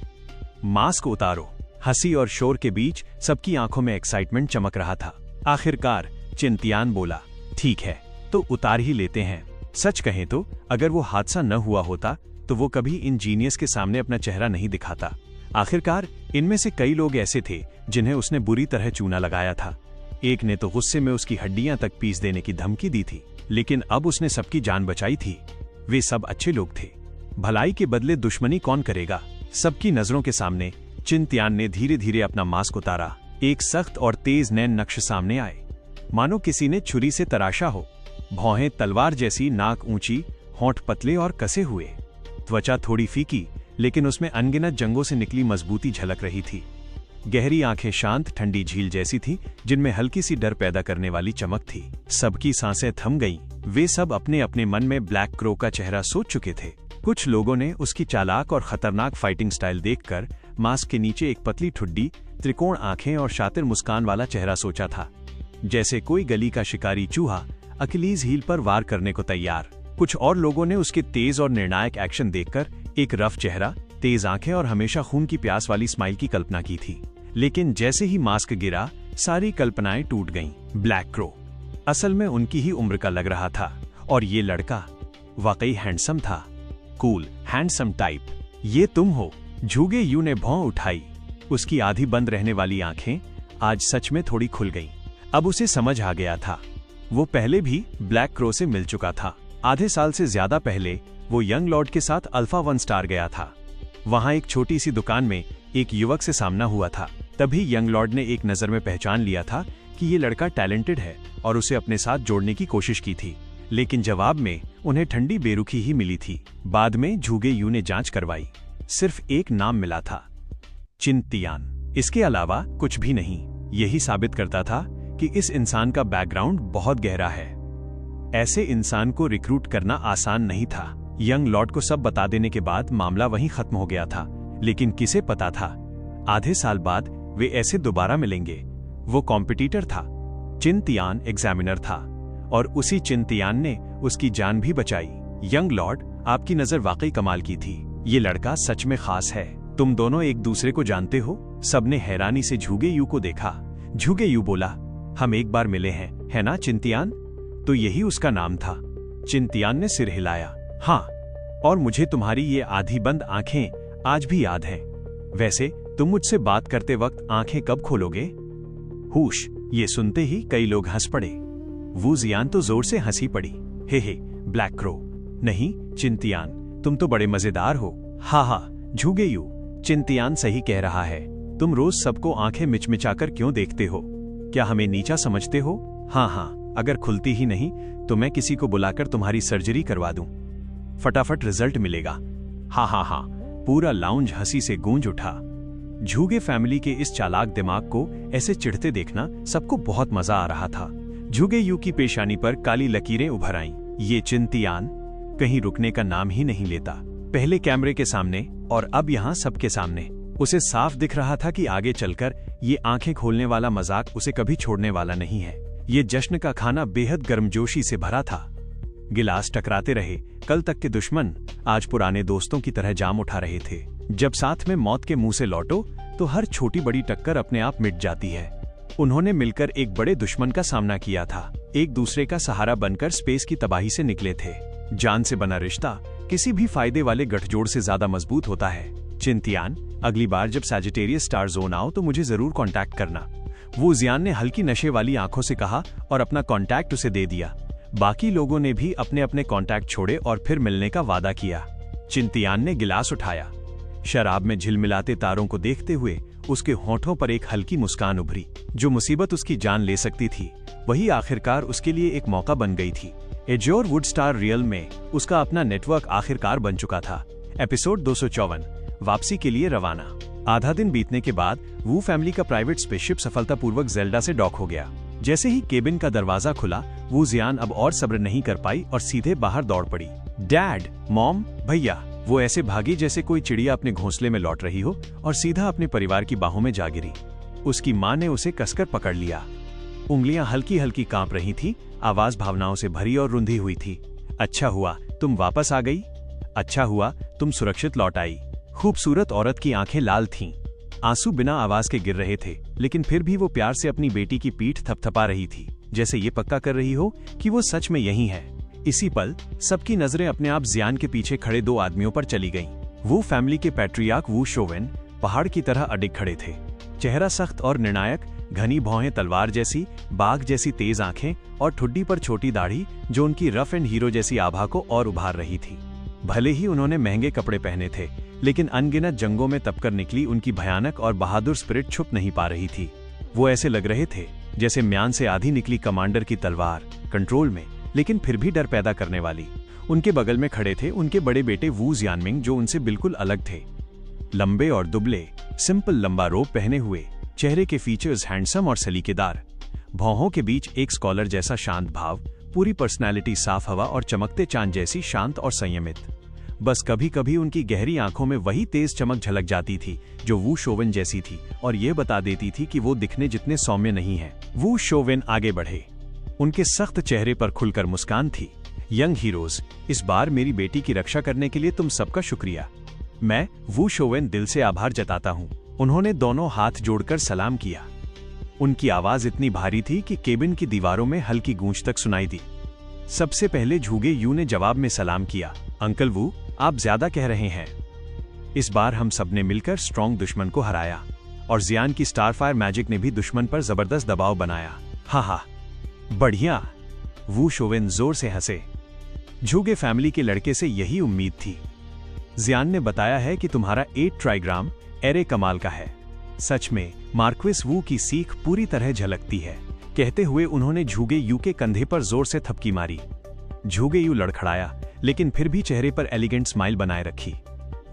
मास्क उतारो। हंसी और शोर के बीच सबकी आंखों में एक्साइटमेंट चमक रहा था। आखिरकार चिंतियान बोला, ठीक है, तो उतार ही लेते हैं। सच कहें तो अगर वो हादसा न हुआ होता तो वो कभी इन जीनियस के सामने अपना चेहरा नहीं दिखाता। आखिरकार इनमें से कई लोग ऐसे थे जिन्हें उसने बुरी तरह चूना लगाया था। एक ने तो गुस्से में उसकी हड्डियां तक पीस देने की धमकी दी थी, लेकिन अब उसने सबकी जान बचाई थी। वे सब अच्छे लोग थे। भलाई के बदले दुश्मनी कौन करेगा? सबकी नजरों के सामने चिंतियान ने धीरे धीरे अपना मास्क उतारा। एक सख्त और तेज नैन नक्श सामने आए, मानो किसी ने छुरी से तराशा हो। भौहें तलवार जैसी, नाक ऊंची, होंठ पतले और कसे हुए। त्वचा थोड़ी फीकी, लेकिन उसमें अनगिनत जंगों से निकली मजबूती झलक रही थी। गहरी आंखें शांत ठंडी झील जैसी थी, जिनमें हल्की सी डर पैदा करने वाली चमक थी। सबकी सांसें थम गईं। वे सब अपने अपने मन में ब्लैक क्रो का चेहरा सोच चुके थे। कुछ लोगों ने उसकी चालाक और खतरनाक फाइटिंग स्टाइल देखकर मास्क के नीचे एक पतली ठुड्डी, त्रिकोण आंखें और शातिर मुस्कान वाला चेहरा सोचा था, जैसे कोई गली का शिकारी चूहा अकिलीज हील पर वार करने को तैयार। कुछ और लोगों ने उसके तेज और निर्णायक एक्शन देखकर एक रफ चेहरा, तेज आंखें और हमेशा खून की प्यास वाली स्माइल की कल्पना की थी। लेकिन जैसे ही मास्क गिरा, सारी कल्पनाएं टूट गईं। ब्लैक क्रो असल में उनकी ही उम्र का लग रहा था, और ये लड़का वाकई हैंडसम था। Cool, handsome type. ये तुम हो? झुगे यू ने भौं उठाई। उसकी आधी बंद रहने वाली आंखें आज सच में थोड़ी खुल गईं। अब उसे समझ आ गया था, वो पहले भी ब्लैक क्रो से मिल चुका था। आधे साल से ज्यादा पहले वो यंग लॉर्ड के साथ अल्फा 1 स्टार गया था। वहां एक छोटी सी दुकान में एक युवक से सामना हुआ था। तभी यंग लॉर्ड ने एक नजर में पहचान लिया था कि ये लड़का टैलेंटेड है और उसे अपने साथ जोड़ने की कोशिश की थी, लेकिन जवाब में उन्हें ठंडी बेरुखी ही मिली थी। बाद में झुगे यू ने जांच करवाई, सिर्फ एक नाम मिला था, चिंतियान। इसके अलावा कुछ भी नहीं। यही साबित करता था कि इस इंसान का बैकग्राउंड बहुत गहरा है। ऐसे इंसान को रिक्रूट करना आसान नहीं था। यंग लॉर्ड को सब बता देने के बाद मामला वहीं खत्म हो गया था, लेकिन किसे पता था आधे साल बाद वे ऐसे दोबारा मिलेंगे। वो कॉम्पिटिटर था, चिंतियान एग्जामिनर था, और उसी चिंतियान ने उसकी जान भी बचाई। यंग लॉर्ड, आपकी नजर वाकई कमाल की थी। ये लड़का सच में खास है। तुम दोनों एक दूसरे को जानते हो? सबने हैरानी से झुगे यू को देखा। झुगे यू बोला, हम एक बार मिले हैं, है ना चिंतियान? तो यही उसका नाम था। चिंतियान ने सिर हिलाया, हाँ, और मुझे तुम्हारी ये आधी बंद आंखें आज भी याद हैं। वैसे तुम मुझसे बात करते वक्त आंखें कब खोलोगे? हुश। ये सुनते ही कई लोग हंस पड़े। वू जियान तो जोर से हंसी पड़ी। हे ब्लैक क्रो। नहीं चिंतियान, तुम तो बड़े मजेदार हो। हा झुगे यू, चिंतियान सही कह रहा है। तुम रोज सबको आंखें मिचमिचाकर क्यों देखते हो? क्या हमें नीचा समझते हो? हाँ, अगर खुलती ही नहीं तो मैं किसी को बुलाकर तुम्हारी सर्जरी करवा दूं। फटाफट रिजल्ट मिलेगा। हाँ, पूरा लाउंज हंसी से गूंज उठा। झुगे फैमिली के इस चालाक दिमाग को ऐसे चिढ़ते देखना सबको बहुत मजा आ रहा था। झुगे यू की पेशानी पर काली लकीरें उभर आईं। ये चिंतियान कहीं रुकने का नाम ही नहीं लेता। पहले कैमरे के सामने और अब यहाँ सबके सामने उसे साफ दिख रहा था कि आगे चलकर ये आंखें खोलने वाला मजाक उसे कभी छोड़ने वाला नहीं है। ये जश्न का खाना बेहद गर्मजोशी से भरा था। गिलास टकराते रहे। कल तक के दुश्मन आज पुराने दोस्तों की तरह जाम उठा रहे थे। जब साथ में मौत के मुंह से लौटो तो हर छोटी बड़ी टक्कर अपने आप मिट जाती है। उन्होंने मिलकर एक बड़े दुश्मन का सामना किया था। एक दूसरे का सहारा बनकर स्पेस की तबाही से निकले थे। जान से बना रिश्ता किसी भी फायदे वाले गठजोड़ से ज्यादा मजबूत होता है। चिंतियान, अगली बार जब सैजिटेरियस स्टार जोन आओ तो मुझे जरूर कांटेक्ट करना। वो जियान ने हल्की नशे वाली आंखों से कहा और अपना कांटेक्ट उसे दे दिया। बाकी लोगों ने भी अपने अपने कांटेक्ट छोड़े और फिर मिलने का वादा किया। चिंतियान ने गिलास उठाया। शराब में झिलमिलाते तारों को देखते हुए उसके होठों पर एक हल्की मुस्कान उभरी। जो मुसीबत उसकी जान ले सकती थी वही आखिरकार उसके लिए एक मौका बन गई थी। एजोर वुडस्टार रियल में उसका अपना नेटवर्क आखिरकार बन चुका था। एपिसोड 254 वापसी के लिए रवाना। आधा दिन बीतने के बाद वू फैमिली का प्राइवेट स्पेसशिप सफलतापूर्वक जेल्डा से डॉक हो गया। जैसे ही केबिन का दरवाजा खुला, वू जियान अब और सब्र नहीं कर पाई और सीधे बाहर दौड़ पड़ी। डैड, मॉम, भैया। वो ऐसे भागी जैसे कोई चिड़िया अपने घोंसले में लौट रही हो और सीधा अपने परिवार की बाहों में जा गिरी। उसकी माँ ने उसे कसकर पकड़ लिया। उंगलियां हल्की हल्की कांप रही थी, आवाज भावनाओं से भरी और रुंधी हुई थी। अच्छा हुआ तुम वापस आ गई। अच्छा हुआ तुम सुरक्षित लौट आई। खूबसूरत औरत की आंखें लाल थीं। आंसू बिना आवाज के गिर रहे थे, लेकिन फिर भी वो प्यार से अपनी बेटी की पीठ थपथपा रही थी, जैसे ये पक्का कर रही हो कि वो सच में यही है। इसी पल सबकी नजरें अपने आप जियान के पीछे खड़े दो आदमियों पर चली गईं। वो फैमिली के पैट्रियार्क वू शोवेन पहाड़ की तरह अडिग खड़े थे। चेहरा सख्त और निर्णायक, घनी भौहें तलवार जैसी, बाघ जैसी तेज आंखें और ठुड्डी पर छोटी दाढ़ी जो उनकी रफ एंड हीरो जैसी आभा को और उभार रही थी। भले ही उन्होंने महंगे कपड़े पहने थे, लेकिन अनगिनत जंगों में तपकर निकली उनकी भयानक और बहादुर स्पिरिट छुप नहीं पा रही थी। वो ऐसे लग रहे थे जैसे म्यान से आधी निकली कमांडर की तलवार, कंट्रोल में लेकिन फिर भी डर पैदा करने वाली। उनके बगल में खड़े थे उनके बड़े बेटे वू जियानमिंग, जो उनसे बिल्कुल अलग थे। लंबे और दुबले, सिंपल लंबा रोब पहने हुए, चेहरे के फीचर्स हैंडसम और सलीकेदार, भौहों के बीच एक स्कॉलर जैसा शांत भाव, पूरी पर्सनैलिटी साफ हवा और चमकते चांद जैसी शांत और संयमित। बस कभी कभी उनकी गहरी आंखों में वही तेज चमक झलक जाती थी जो वू शोवेन जैसी थी और ये बता देती थी कि वो दिखने जितने सौम्य नहीं है। वू शोवेन आगे बढ़े। उनके सख्त चेहरे पर खुलकर मुस्कान थी। यंग हीरोज, इस बार मेरी बेटी की रक्षा करने के लिए तुम सबका शुक्रिया। मैं वू शोवेन दिल से आभार जताता हूँ। उन्होंने दोनों हाथ जोड़कर सलाम किया। उनकी आवाज इतनी भारी थी कि केबिन की दीवारों में हल्की गूंज तक सुनाई दी। सबसे पहले झुगे यू ने जवाब में सलाम किया। अंकल वू, आप ज्यादा कह रहे हैं। इस बार हम सबने मिलकर स्ट्रॉन्ग दुश्मन को हराया और जियान की स्टारफायर मैजिक ने भी दुश्मन पर जबरदस्त दबाव बनाया। हा, बढ़िया। वू शोवेन जोर से हंसे। झुगे फैमिली के लड़के से यही उम्मीद थी। जियान ने बताया है कि तुम्हारा 8 ट्राइग्राम एरे कमाल का है। सच में मार्क्विस वू की सीख पूरी तरह झलकती है। कहते हुए उन्होंने झुगे यू के कंधे पर जोर से थपकी मारी। झुगे यू लड़खड़ाया, लेकिन फिर भी चेहरे पर एलिगेंट स्माइल बनाए रखी।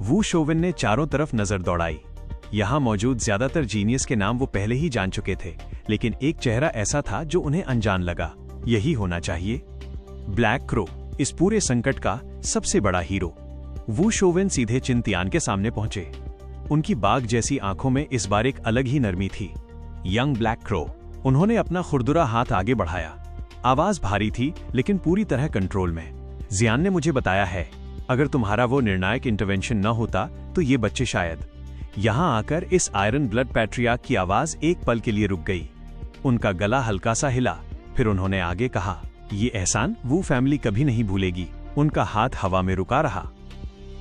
वू शोवेन ने चारों तरफ नजर दौड़ाई। यहां मौजूद ज्यादातर जीनियस के नाम वो पहले ही जान चुके थे, लेकिन एक चेहरा ऐसा था जो उन्हें अनजान लगा। यही होना चाहिए ब्लैक क्रो, इस पूरे संकट का सबसे बड़ा हीरो। वू शोवेन सीधे चिंतियान के सामने पहुंचे। उनकी बाघ जैसी आंखों में इस बार एक अलग ही नरमी थी। यंग ब्लैक क्रो, उन्होंने अपना खुरदुरा हाथ आगे बढ़ाया। आवाज भारी थी, लेकिन पूरी तरह कंट्रोल में। जियान ने मुझे बताया है, अगर तुम्हारा वो निर्णायक इंटरवेंशन न होता तो ये बच्चे शायद। यहां आकर इस आयरन ब्लड पैट्रियार्क की आवाज एक पल के लिए रुक गई। उनका गला हल्का सा हिला, फिर उन्होंने आगे कहा, ये एहसान वू फैमिली कभी नहीं भूलेगी। उनका हाथ हवा में रुका रहा।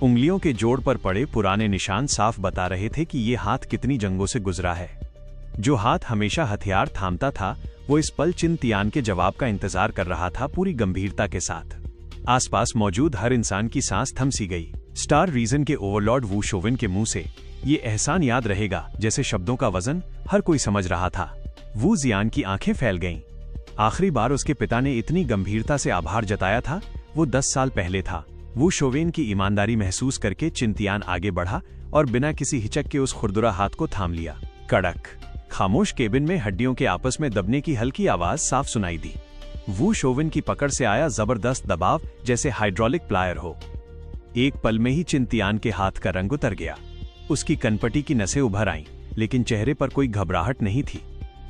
उंगलियों के जोड़ पर पड़े पुराने निशान साफ बता रहे थे कि ये हाथ कितनी जंगों से गुजरा है। जो हाथ हमेशा हथियार थामता था, वो इस पल चिंतियान के जवाब का इंतजार कर रहा था, पूरी गंभीरता के साथ। आसपास मौजूद हर इंसान की सांस थम सी गई। स्टार रीजन के ओवरलॉर्ड वू शोवेन के मुंह से ये एहसान याद रहेगा, जैसे शब्दों का वजन हर कोई समझ रहा था। वू जियान की आंखें फैल गईं। आखिरी बार उसके पिता ने इतनी गंभीरता से आभार जताया था, वो 10 साल पहले था। वू शोवेन की ईमानदारी महसूस करके चिंतियान आगे बढ़ा और बिना किसी हिचक के उस खुरदुरा हाथ को थाम लिया। कड़क खामोश केबिन में हड्डियों के आपस में दबने की हल्की आवाज साफ सुनाई दी। वू शोवेन की पकड़ से आया जबरदस्त दबाव, जैसे हाइड्रोलिक प्लायर हो। एक पल में ही चिंतियान के हाथ का रंग उतर गया। उसकी कनपटी की नसें उभर आईं, लेकिन चेहरे पर कोई घबराहट नहीं थी।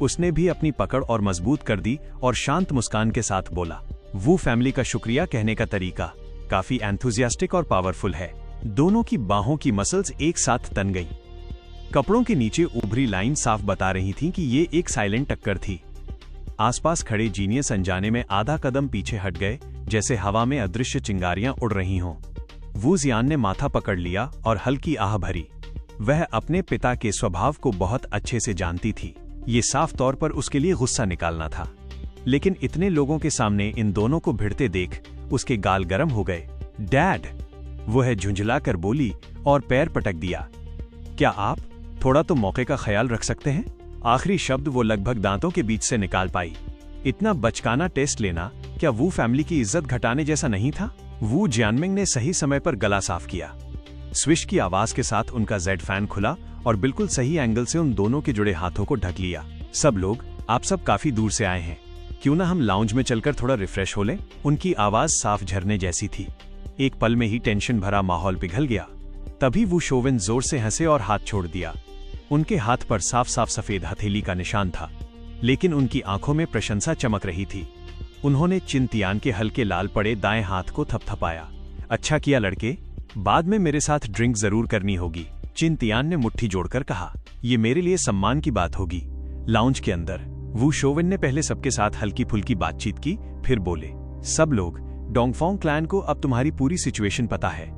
उसने भी अपनी पकड़ और मजबूत कर दी और शांत मुस्कान के साथ बोला, वू फैमिली का शुक्रिया कहने का तरीका काफी एंथुजियास्टिक और पावरफुल है। दोनों की बाहों की मसल्स एक साथ तन गईं। कपड़ों के नीचे उभरी लाइन साफ बता रही थी कि ये एक साइलेंट टक्कर थी। आसपास खड़े जीनियस अनजाने में आधा कदम पीछे हट गए, जैसे हवा में अदृश्य चिंगारियां उड़ रही हों। वू जियान ने माथा पकड़ लिया और हल्की आह भरी। वह अपने पिता के स्वभाव को बहुत अच्छे से जानती थी। ये साफ तौर पर उसके लिए गुस्सा निकालना था, लेकिन इतने लोगों के सामने इन दोनों को भिड़ते देख उसके गाल गर्म हो गए। डैड, वह झुंझलाकर बोली और पैर पटक दिया। क्या आप थोड़ा तो मौके का ख्याल रख सकते हैं? आखिरी शब्द वो लगभग दांतों के बीच से निकाल पाई। इतना बचकाना टेस्ट लेना क्या वू फैमिली की इज्जत घटाने जैसा नहीं था? वू जियानमिंग ने सही समय पर गला साफ किया। स्विश की आवाज के साथ उनका जेड फैन खुला और बिल्कुल सही एंगल से उन दोनों के जुड़े हाथों को ढक लिया। सब लोग, आप सब काफी दूर से आए हैं, क्यों ना हम लाउंज में चलकर थोड़ा रिफ्रेश हो लें? उनकी आवाज साफ झरने जैसी थी। एक पल में ही टेंशन भरा माहौल पिघल गया। तभी वू शोवेन जोर से हंसे और हाथ छोड़ दिया। उनके हाथ पर साफ साफ सफेद हथेली का निशान था, लेकिन उनकी आंखों में प्रशंसा चमक रही थी। उन्होंने चिंतियान के हल्के लाल पड़े दाएं हाथ को थपथपाया। अच्छा किया लड़के, बाद में मेरे साथ ड्रिंक जरूर करनी होगी, चिंतियान ने मुट्ठी जोड़कर कहा। ये मेरे लिए सम्मान की बात होगी। लाउंज के अंदर वू शोवेन ने पहले सबके साथ हल्की फुल्की बातचीत की, फिर बोले, सब लोग, डोंगफोंग क्लैन को अब तुम्हारी पूरी सिचुएशन पता है।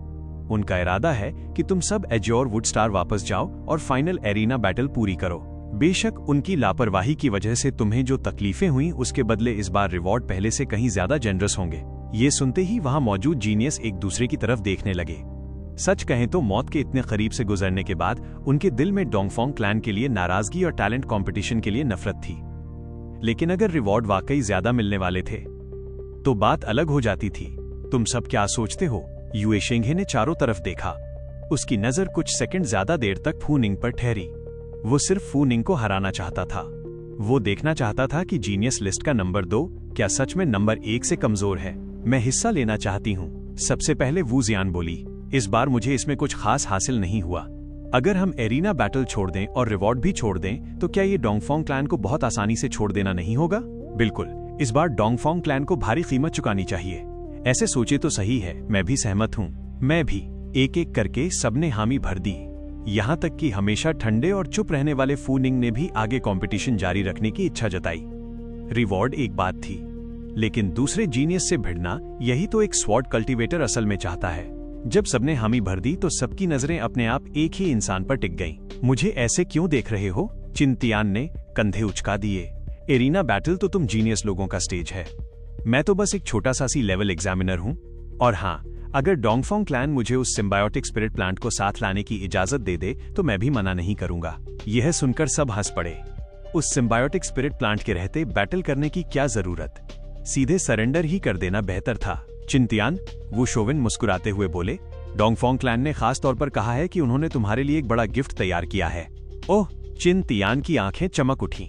उनका इरादा है कि तुम सब एज्योर वुडस्टार वापस जाओ और फाइनल एरिना बैटल पूरी करो। बेशक उनकी लापरवाही की वजह से तुम्हें जो तकलीफें हुई, उसके बदले इस बार रिवॉर्ड पहले से कहीं ज्यादा जेनरस होंगे। ये सुनते ही वहां मौजूद जीनियस एक दूसरे की तरफ देखने लगे। सच कहें तो मौत के इतने करीब से गुजरने के बाद उनके दिल में डोंगफोंग क्लैन के लिए नाराजगी और टैलेंट कंपटीशन के लिए नफरत थी। लेकिन अगर रिवॉर्ड वाकई ज्यादा मिलने वाले थे तो बात अलग हो जाती थी। तुम सब क्या सोचते हो? युए शेंघे ने चारों तरफ देखा। उसकी नजर कुछ सेकंड ज्यादा देर तक फू निंग पर ठहरी। वो सिर्फ फू निंग को हराना चाहता था। वो देखना चाहता था कि जीनियस लिस्ट का नंबर 2 क्या सच में नंबर 1 से कमजोर है। मैं हिस्सा लेना चाहती हूँ, सबसे पहले वू जियान बोली। इस बार मुझे इसमें कुछ खास हासिल नहीं हुआ। अगर हम एरिना बैटल छोड़ दें और रिवॉर्ड भी छोड़ दें तो क्या ये डोंगफोंग क्लैन को बहुत आसानी से छोड़ देना नहीं होगा? बिल्कुल, इस बार डोंगफोंग क्लैन को भारी कीमत चुकानी चाहिए। ऐसे सोचे तो सही है, मैं भी सहमत हूँ। मैं भी। एक एक करके सबने हामी भर दी। यहाँ तक कि हमेशा ठंडे और चुप रहने वाले फू निंग ने भी आगे कंपटीशन जारी रखने की इच्छा जताई। रिवॉर्ड एक बात थी, लेकिन दूसरे जीनियस से भिड़ना, यही तो एक स्वॉर्ड कल्टीवेटर असल में चाहता है। जब सबने हामी भर दी तो सबकी नजरें अपने आप एक ही इंसान पर टिक गईं। मुझे ऐसे क्यों देख रहे हो? चिंतियान ने कंधे उचका दिए। एरिना बैटल तो तुम जीनियस लोगों का स्टेज है, मैं तो बस एक छोटा सा सी लेवल एग्जामिनर हूँ। और हाँ, अगर डोंगफोंग क्लैन मुझे उस सिम्बायोटिक स्पिरिट प्लांट को साथ लाने की इजाजत दे दे तो मैं भी मना नहीं करूंगा। यह सुनकर सब हंस पड़े। उस सिम्बायोटिक स्पिरिट प्लांट के रहते बैटल करने की क्या जरूरत, सीधे सरेंडर ही कर देना बेहतर था। चिंतियान, वो शोविन मुस्कुराते हुए बोले, डोंगफोंग क्लैन ने खास तौर पर कहा है कि उन्होंने तुम्हारे लिए एक बड़ा गिफ्ट तैयार किया है। ओह! चिंतियान की आंखें चमक उठी।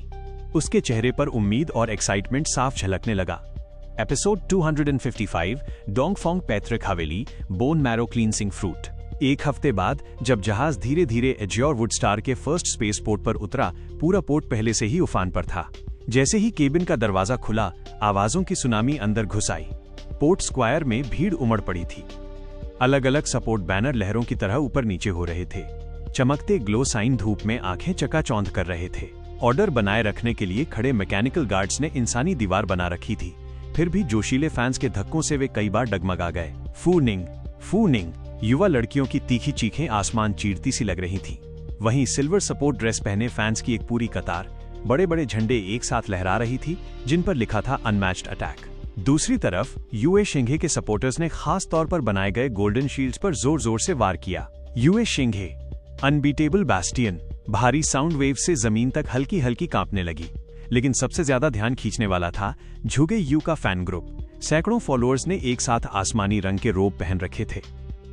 उसके चेहरे पर उम्मीद और एक्साइटमेंट साफ झलकने लगा। एपिसोड 255, डोंगफोंग पैतृक हवेली, बोन मैरो क्लींसिंग फ्रूट। एक हफ्ते बाद जब जहाज धीरे धीरे एज्योर वुडस्टार के फर्स्ट स्पेस पोर्ट पर उतरा, पूरा पोर्ट पहले से ही उफान पर था। जैसे ही केबिन का दरवाजा खुला, आवाजों की सुनामी अंदर घुस आई। पोर्ट स्क्वायर में भीड़ उमड़ पड़ी थी। अलग अलग सपोर्ट बैनर लहरों की तरह ऊपर नीचे हो रहे थे। चमकते ग्लो साइन धूप में आंखें चकाचौंध कर रहे थे। ऑर्डर बनाए रखने के लिए खड़े मैकेनिकल गार्ड्स ने इंसानी दीवार बना रखी थी। फिर भी जोशीले फैंस के धक्कों से वे कई बार डगमगा गए। फूनिंग, फूनिंग। युवा लड़कियों की तीखी चीखें आसमान चीरती सी लग रही थीं। वहीं सिल्वर सपोर्ट ड्रेस पहने फैंस की एक पूरी कतार बड़े बड़े झंडे एक साथ लहरा रही थी, जिन पर लिखा था अनमैच्ड अटैक। दूसरी तरफ यूए शिंघे के सपोर्टर्स ने खास तौर पर बनाए गए गोल्डन शील्ड्स पर जोर जोर से वार किया। यूए शिंघे, अनबीटेबल बैस्टियन। भारी साउंड वेव से जमीन तक हल्की हल्की कांपने लगी। लेकिन सबसे ज्यादा ध्यान खींचने वाला था झुगे यू का फैन ग्रुप। सैकड़ों फॉलोअर्स ने एक साथ आसमानी रंग के रोब पहन रखे थे।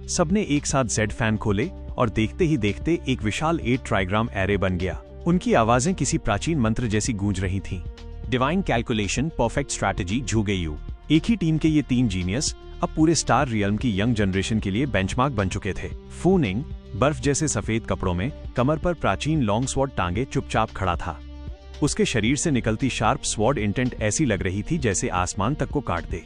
सबने एक साथ जेड फैन खोले और देखते ही देखते एक विशाल 8 ट्राइग्राम एरे बन गया। उनकी आवाजें किसी प्राचीन मंत्र जैसी गूंज रही थीं। डिवाइन कैलकुलेशन, परफेक्ट स्ट्रैटेजी, झुगे यू। एक ही टीम के ये 3 जीनियस अब पूरे स्टार रियल्म की यंग जनरेशन के लिए बेंचमार्क बन चुके थे। फूनिंग, बर्फ जैसे सफेद कपड़ों में कमर पर प्राचीन लॉन्ग स्वॉर्ड टांगे चुपचाप खड़ा था। उसके शरीर से निकलती शार्प स्वॉर्ड इंटेंट ऐसी लग रही थी जैसे आसमान तक को काट दे।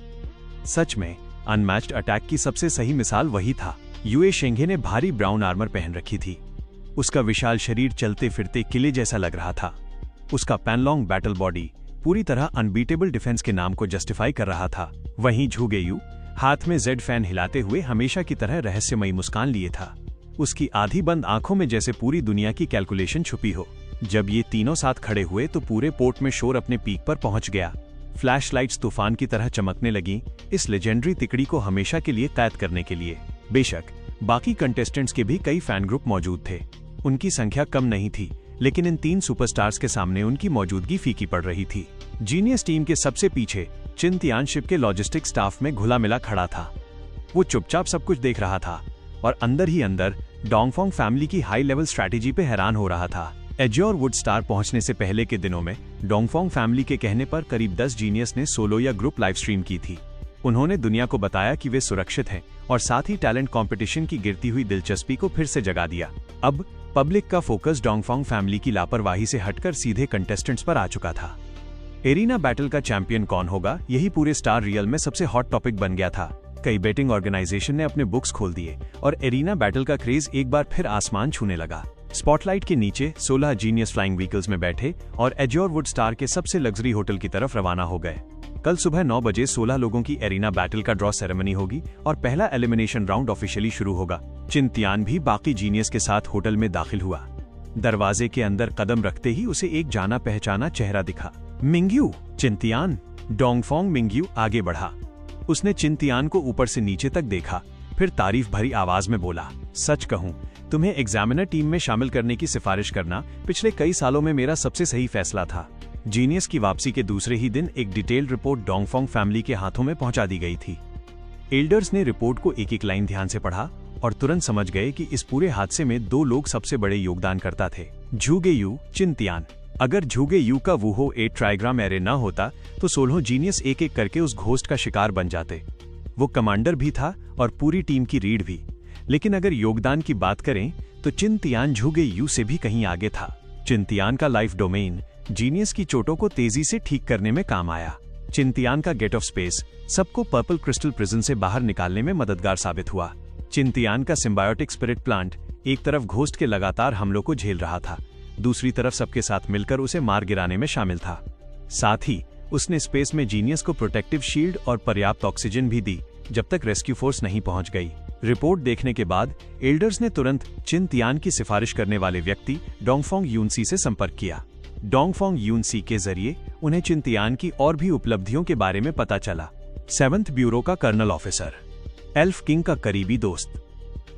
सच में अनमैच्ड अटैक की सबसे सही मिसाल वही था। यूए शिंघे ने भारी ब्राउन आर्मर पहन रखी थी। उसका विशाल शरीर चलते फिरते किले जैसा लग रहा था। उसका पैनलॉन्ग बैटल बॉडी पूरी तरह अनबीटेबल डिफेंस के नाम को जस्टिफाई कर रहा था। वहीं झुगे यू हाथ में जेड फैन हिलाते हुए हमेशा की तरह रहस्यमयी मुस्कान लिए था। उसकी आधी बंद आंखों में जैसे पूरी दुनिया की कैलकुलेशन छुपी हो। जब ये तीनों साथ खड़े हुए तो पूरे पोर्ट में शोर अपने पीक पर पहुंच गया। फ्लैश लाइट्स तूफान की तरह चमकने लगी, इस लेजेंडरी तिकड़ी को हमेशा के लिए कैद करने के लिए। बेशक बाकी कंटेस्टेंट्स के भी कई फैन ग्रुप मौजूद थे। उनकी संख्या कम नहीं थी, लेकिन इन 3 सुपरस्टार्स के सामने उनकी मौजूदगी फीकी पड़ रही थी। जीनियस टीम के सबसे पीछे चिंतियान शिप के लॉजिस्टिक स्टाफ में घुला मिला खड़ा था। वो चुपचाप सब कुछ देख रहा था और अंदर ही अंदर डोंगफोंग फैमिली की हाई लेवल स्ट्रैटेजी पे हैरान हो रहा था। एज्योर वुडस्टार पहुंचने से पहले के दिनों में डोंगफोंग फैमिली के कहने पर करीब 10 जीनियस ने सोलो या ग्रुप लाइव स्ट्रीम की थी। उन्होंने दुनिया को बताया कि वे सुरक्षित हैं और साथ ही टैलेंट कंपटीशन की गिरती हुई दिलचस्पी को फिर से जगा दिया। अब पब्लिक का फोकस डोंगफोंग फैमिली की लापरवाही से हटकर सीधे कंटेस्टेंट्स पर आ चुका था। एरिना बैटल का चैंपियन कौन होगा, यही पूरे स्टार रियल में सबसे हॉट टॉपिक बन गया था। कई बेटिंग ऑर्गेनाइजेशन ने अपने बुक्स खोल दिए और एरिना बैटल का क्रेज एक बार फिर आसमान छूने लगा। स्पॉटलाइट के नीचे 16 जीनियस फ्लाइंग व्हीकल्स में बैठे और एज्योर वुडस्टार के सबसे लग्जरी होटल की तरफ रवाना हो गए। कल सुबह 9 बजे 16 लोगों की एरिना बैटल का ड्रॉ सेरेमनी होगी और पहला एलिमिनेशन राउंड ऑफिशियली शुरू होगा। चिंतियान भी बाकी जीनियस के साथ होटल में दाखिल हुआ। दरवाजे के अंदर कदम रखते ही उसे एक जाना पहचाना चेहरा दिखा। मिंग्यू, चिंतियान। डोंगफोंग मिंग्यू आगे बढ़ा। उसने चिंतियान को ऊपर से नीचे तक देखा, फिर तारीफ भरी आवाज में बोला, सच कहूं, तुम्हें एग्जामिनर टीम में शामिल करने की सिफारिश करना पिछले कई सालों में मेरा सबसे सही फैसला था। जीनियस की वापसी के दूसरे ही दिन एक डिटेल्ड रिपोर्ट डोंगफोंग फैमिली के हाथों में पहुंचा दी गई थी। एल्डर्स ने रिपोर्ट को एक एक लाइन ध्यान से पढ़ा और तुरंत समझ गए कि इस पूरे हादसे में 2 लोग सबसे बड़े योगदानकर्ता थे, झुगे यू, चिंतियान। अगर झुगे यू का वुहो 8 ट्राइग्राम एरे न होता तो 16 जीनियस एक एक करके उस घोस्ट का शिकार बन जाते। वो कमांडर भी था और पूरी टीम की रीढ़ भी। लेकिन अगर योगदान की बात करें तो चिंतियान झुगे यू से भी कहीं आगे था। चिंतियान का लाइफ डोमेन जीनियस की चोटों को तेजी से ठीक करने में काम आया। चिंतियान का गेट ऑफ स्पेस सबको पर्पल क्रिस्टल प्रिजन से बाहर निकालने में मददगार साबित हुआ। चिंतियान का सिम्बायोटिक स्पिरिट प्लांट एक तरफ घोस्ट के लगातार हमलों को झेल रहा था, दूसरी तरफ सबके साथ मिलकर उसे मार गिराने में शामिल था। साथ ही उसने स्पेस में जीनियस को प्रोटेक्टिव शील्ड और पर्याप्त ऑक्सीजन भी दी जब तक रेस्क्यू फोर्स नहीं पहुंच गई। रिपोर्ट देखने के बाद एल्डर्स ने तुरंत चिन-तियान की सिफारिश करने वाले व्यक्ति डोंगफोंग यूनसी से संपर्क किया। डोंगफोंग यूनसी के जरिए उन्हें चिन-तियान की और भी उपलब्धियों के बारे में पता चला। 7th ब्यूरो का कर्नल ऑफिसर, एल्फ किंग का करीबी दोस्त,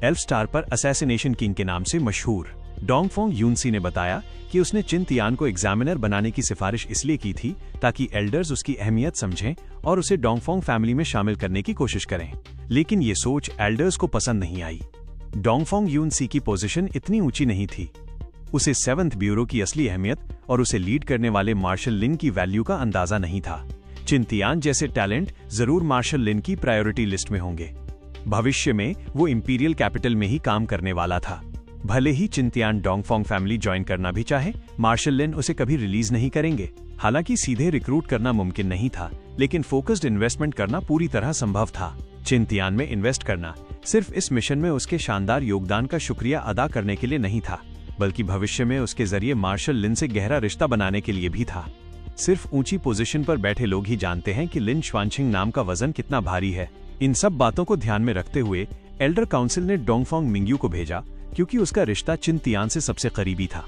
एल्फ स्टार पर असैसिनेशन किंग के नाम से मशहूर डोंगफोंग यूनसी ने बताया कि उसने चिन-तियान को एग्जामिनर बनाने की सिफारिश इसलिए की थी ताकि एल्डर्स उसकी अहमियत समझें और उसे डोंगफोंग फैमिली में शामिल करने की कोशिश करें। लेकिन ये सोच एल्डर्स को पसंद नहीं आई। डोंगफोंग यूनसी की पोजीशन इतनी ऊंची नहीं थी। उसे 7th ब्यूरो की असली अहमियत और उसे लीड करने वाले मार्शल लिन की वैल्यू का अंदाजा नहीं था। चिन-तियान जैसे टैलेंट जरूर मार्शल लिन की प्रायोरिटी लिस्ट में होंगे। भविष्य में वो इंपीरियल कैपिटल में ही काम करने वाला था। भले ही चिन-तियान डोंगफोंग फैमिली ज्वाइन करना भी चाहे, मार्शल लिन उसे कभी रिलीज नहीं करेंगे। हालांकि सीधे रिक्रूट करना मुमकिन नहीं था, लेकिन फोकस्ड इन्वेस्टमेंट करना पूरी तरह संभव था। चिन-तियान में इन्वेस्ट करना सिर्फ इस मिशन में उसके शानदार योगदान का शुक्रिया अदा करने के लिए नहीं था, बल्कि भविष्य में उसके जरिए मार्शल लिन से गहरा रिश्ता बनाने के लिए भी था। सिर्फ ऊंची पोजीशन पर बैठे लोग ही जानते हैं कि लिन श्वानशिंग नाम का वजन कितना भारी है। इन सब बातों को ध्यान में रखते हुए एल्डर काउंसिल ने डोंगफोंग मिंग्यू को भेजा, क्योंकि उसका रिश्ता चिन-तियान से सबसे करीबी था।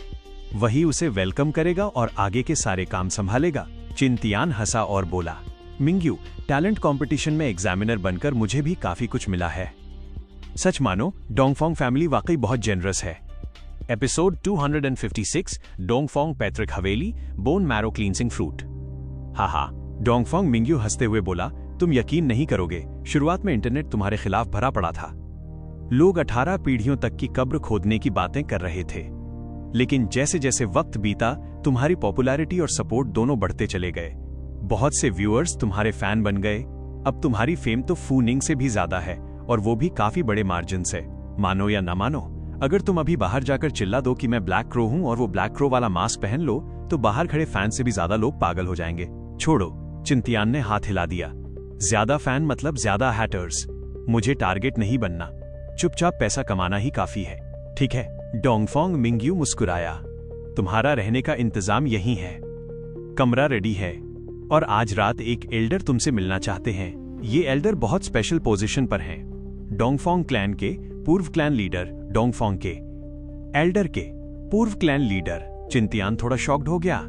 वही उसे वेलकम करेगा और आगे के सारे काम संभालेगा। चिन-तियान हंसा और बोला, मिंग्यू, टैलेंट कंपटीशन में एग्जामिनर बनकर मुझे भी काफी कुछ मिला है। सच मानो डोंगफोंग फैमिली वाकई बहुत जेनरस है। एपिसोड 256, डोंगफोंग पैतृक हवेली, बोन मैरो क्लींसिंग फ्रूट। हा, डोंगफोंग मिंग्यू हंसते हुए बोला, तुम यकीन नहीं करोगे, शुरुआत में इंटरनेट तुम्हारे खिलाफ भरा पड़ा था। लोग 18 पीढ़ियों तक की कब्र खोदने की बातें कर रहे थे। लेकिन जैसे जैसे वक्त बीता, तुम्हारी पॉपुलैरिटी और सपोर्ट दोनों बढ़ते चले गए। बहुत से व्यूअर्स तुम्हारे फैन बन गए। अब तुम्हारी फेम तो फूनिंग से भी ज्यादा है, और वो भी काफी बड़े मार्जिन से। मानो या ना मानो, अगर तुम अभी बाहर जाकर चिल्ला दो कि मैं ब्लैक क्रो हूं और वो ब्लैक क्रो वाला मास्क पहन लो, तो बाहर खड़े फैन से भी ज्यादा लोग पागल हो जाएंगे। छोड़ो, चिन-तियान ने हाथ हिला दिया। ज्यादा फैन मतलब ज्यादा हैटर्स। मुझे टारगेट नहीं बनना, चुपचाप पैसा कमाना ही काफी है। ठीक है? डोंगफोंग मिंग्यू मुस्कुराया। तुम्हारा रहने का इंतजाम यही है। कमरा रेडी है और आज रात एक एल्डर तुमसे मिलना चाहते हैं। ये एल्डर बहुत स्पेशल पोजीशन पर हैं। डोंगफोंग क्लैन के पूर्व क्लैन लीडर, डोंगफोंग के एल्डर के पूर्व क्लैन लीडर। चिन-तियान थोड़ा शॉक्ड हो गया।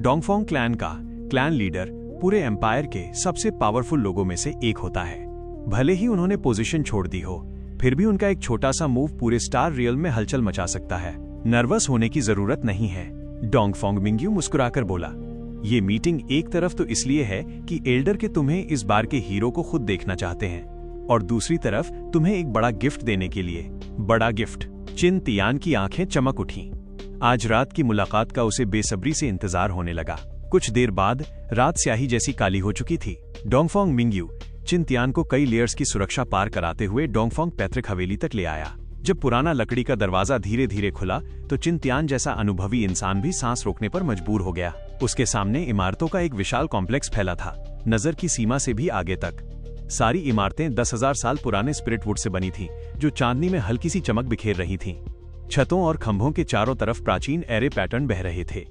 डोंगफोंग क्लैन का क्लैन लीडर पूरे एम्पायर के सबसे पावरफुल लोगों में से एक होता है। भले ही उन्होंने पोजीशन छोड़ दी हो, फिर भी उनका एक छोटा सा मूव पूरे स्टार रियल में हलचल मचा सकता है। नर्वस होने की जरूरत नहीं है, डोंगफोंग मिंग्यू मुस्कुराकर बोला। ये मीटिंग एक तरफ तो इसलिए है कि एल्डर के तुम्हें इस बार के हीरो को खुद देखना चाहते हैं, और दूसरी तरफ तुम्हें एक बड़ा गिफ्ट देने के लिए। बड़ा गिफ्ट? चिन-तियान की आंखें चमक उठी। आज रात की मुलाकात का उसे बेसब्री से इंतजार होने लगा। कुछ देर बाद रात स्याही जैसी काली हो चुकी थी। डोंगफोंग मिंग्यू चिन-तियान को कई लेयर्स की सुरक्षा पार कराते हुए डोंगफोंग पैतृक हवेली तक ले आया। जब पुराना लकड़ी का दरवाजा धीरे धीरे खुला, तो चिन-तियान जैसा अनुभवी इंसान भी सांस रोकने पर मजबूर हो गया। उसके सामने इमारतों का एक विशाल कॉम्प्लेक्स फैला था, नजर की सीमा से भी आगे तक। सारी इमारतें 10,000 साल पुराने स्पिरिट वुड से बनी थीं, जो चांदनी में हल्की सी चमक बिखेर रही थीं। छतों और खंभों के चारों तरफ प्राचीन एरे पैटर्न बह रहे थे।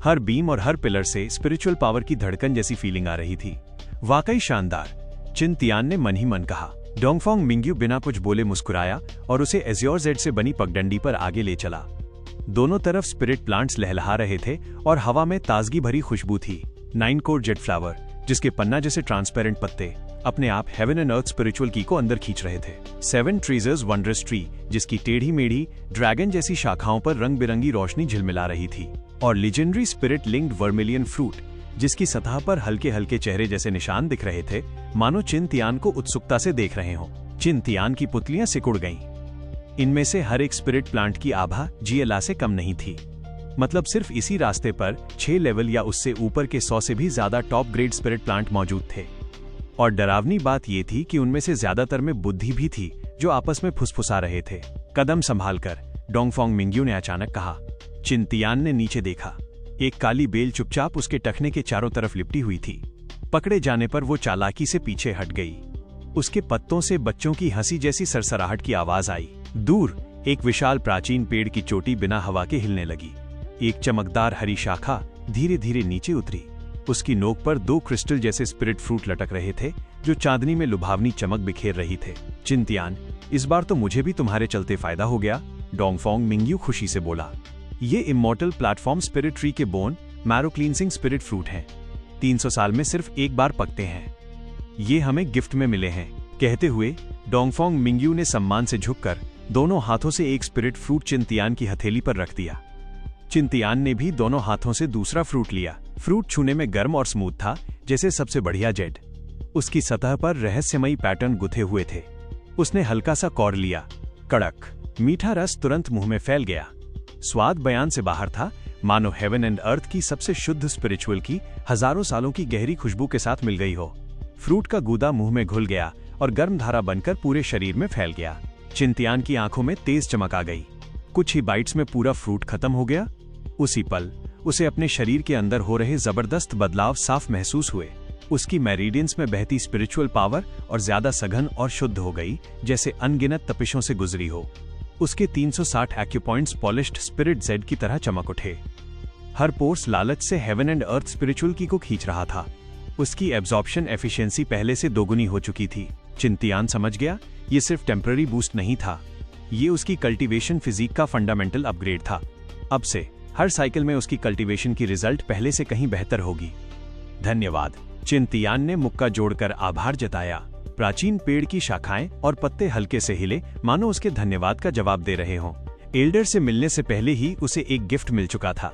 हर बीम और हर पिलर से स्पिरिचुअल पावर की धड़कन जैसी फीलिंग आ रही थी। वाकई शानदार, चिन-तियान ने मन ही मन कहा। डोंगफोंग मिंग्यू बिना कुछ बोले मुस्कुराया और उसे एज्योर जेड से बनी पगडंडी पर आगे ले चला। दोनों तरफ स्पिरिट प्लांट्स लहलहा रहे थे और हवा में ताजगी भरी खुशबू थी। 9 कोर जेड फ्लावर, जिसके पन्ना जैसे ट्रांसपेरेंट पत्ते अपने आप हेवन एंड अर्थ स्पिरिचुअल की को अंदर खींच रहे थे। 7 ट्रीजर्स वंडरस ट्री, जिसकी टेढ़ी मेढ़ी ड्रैगन जैसी शाखाओं पर रंग बिरंगी रोशनी झिलमिला रही थी। और legendary spirit linked vermilion fruit, जिसकी सतह पर हल्के हल्के चेहरे जैसे निशान दिख रहे थे, मानो चिन-तियान को उत्सुकता से देख रहे हों। चिन-तियान की पुतलियां सिकुड़ गईं। इनमें से हर एक स्पिरिट प्लांट की आभा GLA से कम नहीं थी। मतलब सिर्फ इसी रास्ते पर 6 लेवल या उससे ऊपर के 100 से भी ज्यादा टॉप ग्रेड स्पिरिट प्लांट मौजूद थे। और डरावनी बात यह थी कि उनमें से ज्यादातर में बुद्धि भी थी, जो आपस में फुसफुसा रहे थे। कदम संभालकर, डोंगफोंग मिंग्यू ने अचानक कहा। चिन-तियान ने नीचे देखा। एक काली बेल चुपचाप उसके टखने के चारों तरफ लिपटी हुई थी। पकड़े जाने पर वो चालाकी से पीछे हट गई। उसके पत्तों से बच्चों की हंसी जैसी सरसराहट की आवाज आई। दूर एक विशाल प्राचीन पेड़ की चोटी बिना हवा के हिलने लगी। एक चमकदार हरी शाखा धीरे धीरे नीचे उतरी। उसकी नोक पर 2 क्रिस्टल जैसे स्पिरिट फ्रूट लटक रहे थे, जो चांदनी में लुभावनी चमक बिखेर रही थे। चिंतियान, इस बार तो मुझे भी तुम्हारे चलते फायदा हो गया, डोंगफोंग मिंग्यू खुशी से बोला। ये इमॉर्टल प्लेटफॉर्म स्पिरिट ट्री के bone marrow cleansing spirit fruit हैं। 300 साल में सिर्फ एक बार पकते हैं। ये हमें गिफ्ट में मिले हैं। कहते हुए डोंगफोंग मिंग्यू ने सम्मान से झुककर दोनों हाथों से एक स्पिरिट फ्रूट चिंतियान की हथेली पर रख दिया। चिंतियान ने भी दोनों हाथों से दूसरा फ्रूट लिया। फ्रूट छूने में गर्म और स्मूथ था, जैसे सबसे बढ़िया जेड। उसकी सतह पर रहस्यमयी पैटर्न गुथे हुए थे। उसने हल्का सा कौर लिया। कड़क मीठा रस तुरंत मुंह में फैल गया। स्वाद बयान से बाहर था, मानो हेवन एंड अर्थ की सबसे शुद्ध स्पिरिचुअल की हजारों सालों की गहरी खुशबू के साथ मिल गई हो। फ्रूट का गूदा मुंह में घुल गया और गर्म धारा बनकर पूरे शरीर में फैल गया। चिंतियान की आंखों में तेज चमक आ गई। कुछ ही बाइट्स में पूरा फ्रूट खत्म हो गया। उसी पल उसे अपने शरीर के अंदर हो रहे जबरदस्त बदलाव साफ महसूस हुए। उसकी मेरिडियंस में बहती स्पिरिचुअल पावर और ज्यादा सघन और शुद्ध हो गई, जैसे अनगिनत तपिशों से गुजरी हो। उसके 360 एक्यूपॉइंट्स पॉलिश्ड स्पिरिट जेड की तरह चमक उठे। हर पोर्स लालच से हेवन एंड अर्थ स्पिरिचुअल की को खींच रहा था। उसकी एब्जॉर्प्शन एफिशिएंसी पहले से दोगुनी हो चुकी थी। चिंतियान समझ गया, ये सिर्फ टेम्पररी बूस्ट नहीं था, ये उसकी कल्टीवेशन फिजिक का फंडामेंटल अपग्रेड था। अब से हर साइकिल में उसकी कल्टीवेशन की रिजल्ट पहले से कहीं बेहतर होगी। धन्यवाद। चिंतियान ने मुक्का जोड़कर आभार जताया। प्राचीन पेड़ की शाखाएं और पत्ते हल्के से हिले, मानो उसके धन्यवाद का जवाब दे रहे हों। एल्डर से मिलने से पहले ही उसे एक गिफ्ट मिल चुका था।